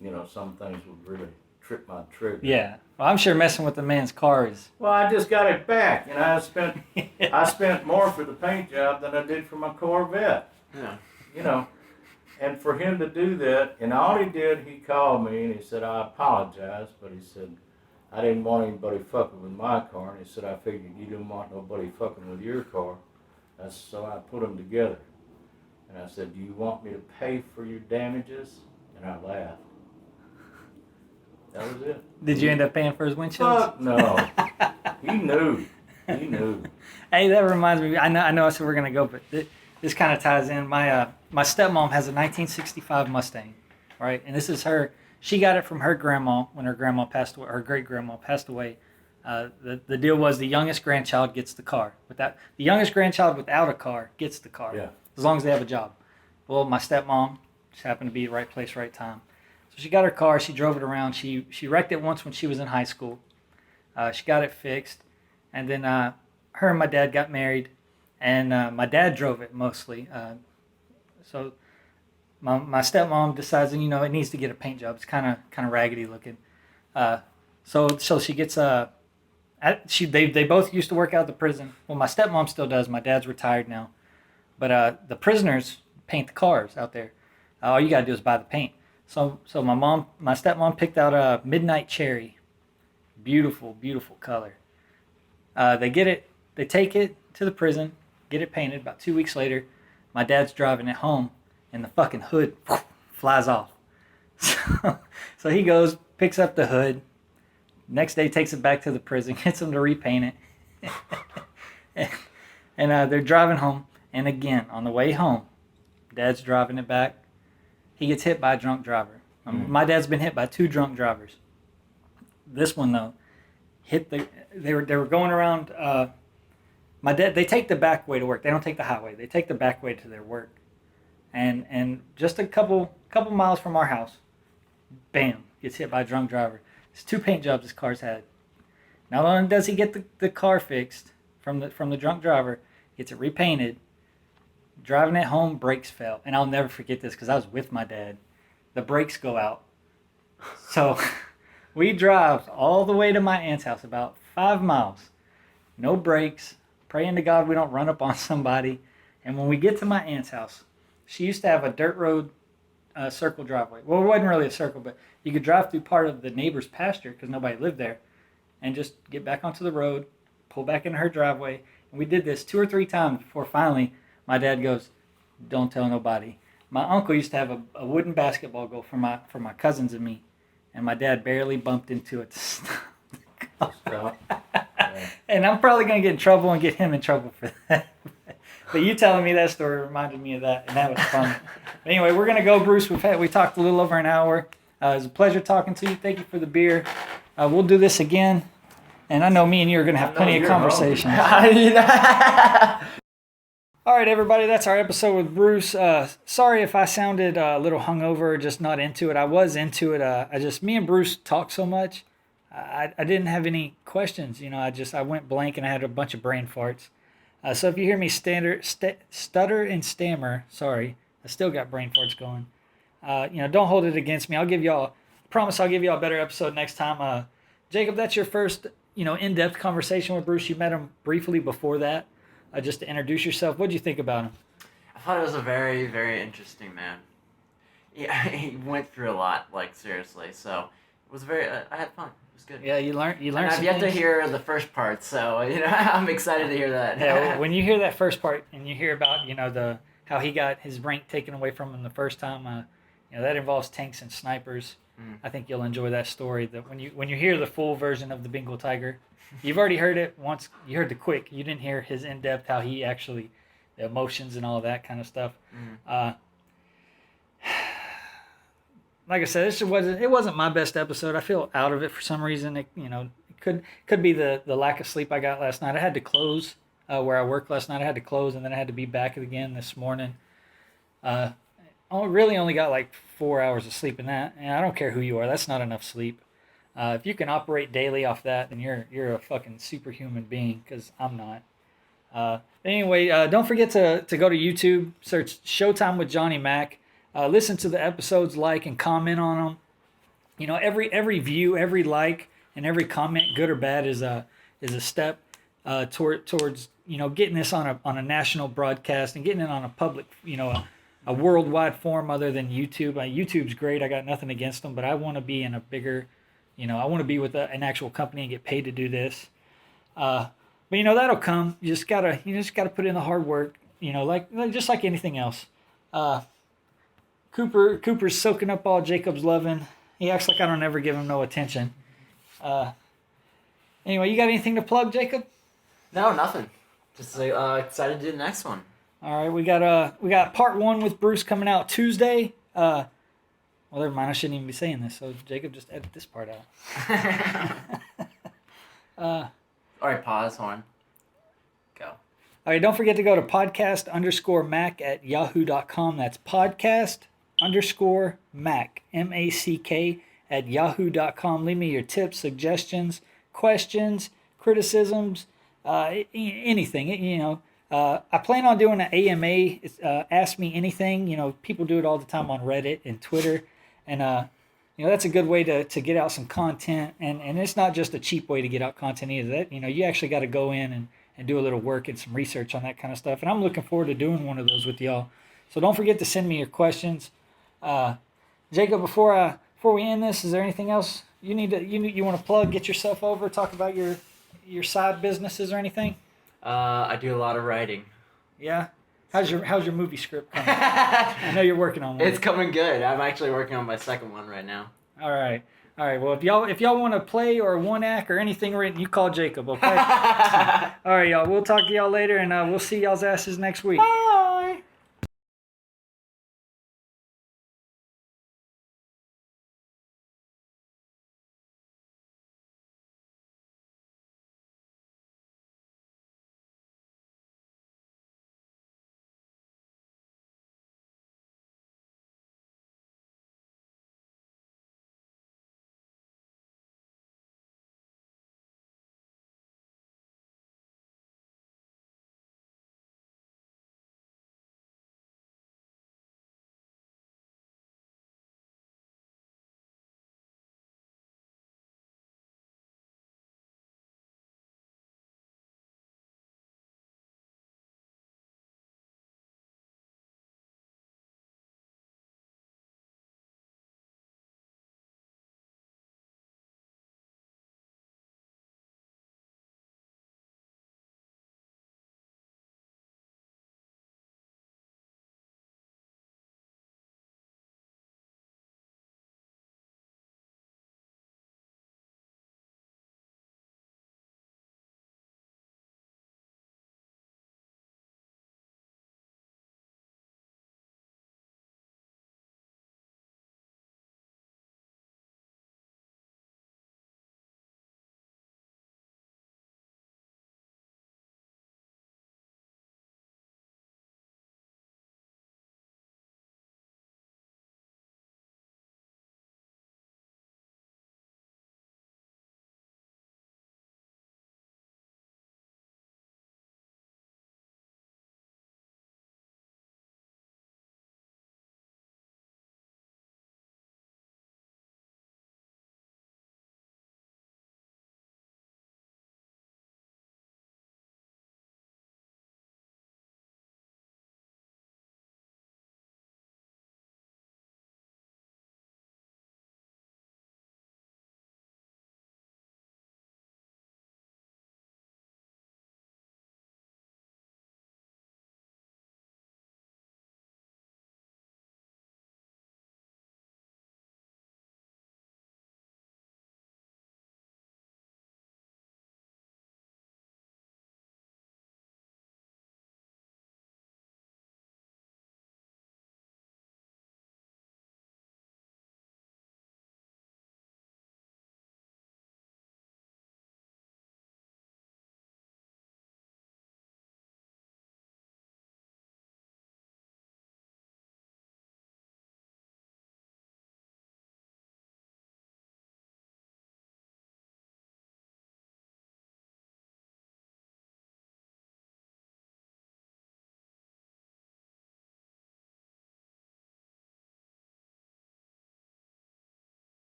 you know, some things would really trip my trigger. Yeah. Well, I'm sure messing with the man's car is. Well, I just got it back, and I spent more for the paint job than I did for my Corvette. Yeah. You know, and for him to do that, and all he did, he called me and he said, "I apologize," but he said, "I didn't want anybody fucking with my car," and he said, "I figured you didn't want nobody fucking with your car." So I put them together. And I said, "Do you want me to pay for your damages?" And I laughed. That was it. Did you end up paying for his windshield? Fuck no. He knew. He knew. Hey, that reminds me. I know. I said we're gonna go, but this kind of ties in. My stepmom has a 1965 Mustang, right? And this is her. She got it from her grandma when her grandma passed away. Her great grandma passed away. The deal was the youngest grandchild gets the car. The youngest grandchild without a car gets the car. Yeah. As long as they have a job. Well, my stepmom just happened to be right place, right time. So she got her car. She drove it around. She wrecked it once when she was in high school. She got it fixed, and then her and my dad got married, and my dad drove it mostly. So my stepmom decides, you know, it needs to get a paint job. It's kind of raggedy looking. So she gets they both used to work out of the prison. Well, my stepmom still does. My dad's retired now, but the prisoners paint the cars out there. All you gotta do is buy the paint. So my stepmom picked out a midnight cherry, beautiful, beautiful color. They take it to the prison, get it painted. About 2 weeks later, my dad's driving it home, and the fucking hood flies off. So he goes, picks up the hood. Next day, takes it back to the prison, gets them to repaint it. and they're driving home. And again, on the way home, Dad's driving it back. He gets hit by a drunk driver. My dad's been hit by 2 drunk drivers. This one, though, they were going around. My dad, they take the back way to work. They don't take the highway. They take the back way to their work. And just a couple miles from our house, bam, gets hit by a drunk driver. It's 2 paint jobs this car's had. Not only does he get the car fixed from the drunk driver, gets it repainted. Driving it home, brakes fail. And I'll never forget this because I was with my dad. The brakes go out. So we drive all the way to my aunt's house, about 5 miles. No brakes. Praying to God we don't run up on somebody. And when we get to my aunt's house, she used to have a dirt road circle driveway. Well, it wasn't really a circle, but you could drive through part of the neighbor's pasture because nobody lived there and just get back onto the road, pull back into her driveway. And we did this 2 or 3 times before finally my dad goes, "Don't tell nobody." My uncle used to have a wooden basketball goal for my cousins and me, and my dad barely bumped into it to stop the car. Yeah. And I'm probably going to get in trouble and get him in trouble for that. But you telling me that story reminded me of that, and that was fun. But anyway, we're going to go, Bruce. We talked a little over an hour. It was a pleasure talking to you. Thank you for the beer. We'll do this again, and I know me and you are going to have plenty of conversations. All right, everybody, that's our episode with Bruce. Sorry if I sounded a little hungover, just not into it. I was into it. Me and Bruce talked so much. I didn't have any questions. I went blank and I had a bunch of brain farts. So if you hear me stutter and stammer, sorry, I still got brain farts going. Don't hold it against me. Promise I'll give y'all a better episode next time. Jacob, that's your first, in-depth conversation with Bruce. You met him briefly before that. Just to introduce yourself, what did you think about him? I thought it was a very, very interesting man. Yeah, he went through a lot, like seriously. So it was very. I had fun. It was good. Yeah, you learned. And I've yet to hear the first part, so I'm excited to hear that. Yeah, when you hear that first part and you hear about how he got his rank taken away from him the first time, that involves tanks and snipers. I think you'll enjoy that story. That when you hear the full version of the Bengal Tiger. You've already heard it once. You heard the quick. You didn't hear his in-depth, how he actually, the emotions and all that kind of stuff. Like I said, it wasn't my best episode. I feel out of it for some reason. It could be the lack of sleep I got last night. I had to close where I worked last night. I had to close, and then I had to be back again this morning. I really only got like 4 hours of sleep in that, and I don't care who you are. That's not enough sleep. If you can operate daily off that, then you're a fucking superhuman being, because I'm not. Anyway, don't forget to go to YouTube, search Showtime with Johnny Mack. Listen to the episodes, like and comment on them. Every view, every like, and every comment, good or bad, is a step towards getting this on a national broadcast and getting it on a public, a worldwide forum other than YouTube. YouTube's great. I got nothing against them, but I want to be in a bigger. I want to be with an actual company and get paid to do this. But that'll come. You just gotta put in the hard work. Just like anything else. Cooper's soaking up all Jacob's loving. He acts like I don't ever give him no attention. Anyway, you got anything to plug, Jacob? No, nothing. Just excited to do the next one. All right, we got part 1 with Bruce coming out Tuesday. Well, never mind. I shouldn't even be saying this. So Jacob, just edit this part out. All right, pause. Hold on. Go. All right, don't forget to go to podcast_Mack at yahoo.com. That's podcast_Mack, MACK, at yahoo.com. Leave me your tips, suggestions, questions, criticisms, anything. I plan on doing an AMA, Ask Me Anything. People do it all the time on Reddit and Twitter. And, that's a good way to get out some content. And it's not just a cheap way to get out content either. That, you actually got to go in and do a little work and some research on that kind of stuff. And I'm looking forward to doing one of those with y'all. So don't forget to send me your questions. Jacob, before we end this, is there anything else you want to plug, get yourself over, talk about your side businesses or anything? I do a lot of writing. Yeah? How's your movie script coming? I know you're working on one. It's coming good. I'm actually working on my second one right now. All right. Well, if y'all want to play or one act or anything written, you call Jacob, okay? All right, y'all. We'll talk to y'all later, and we'll see y'all's asses next week.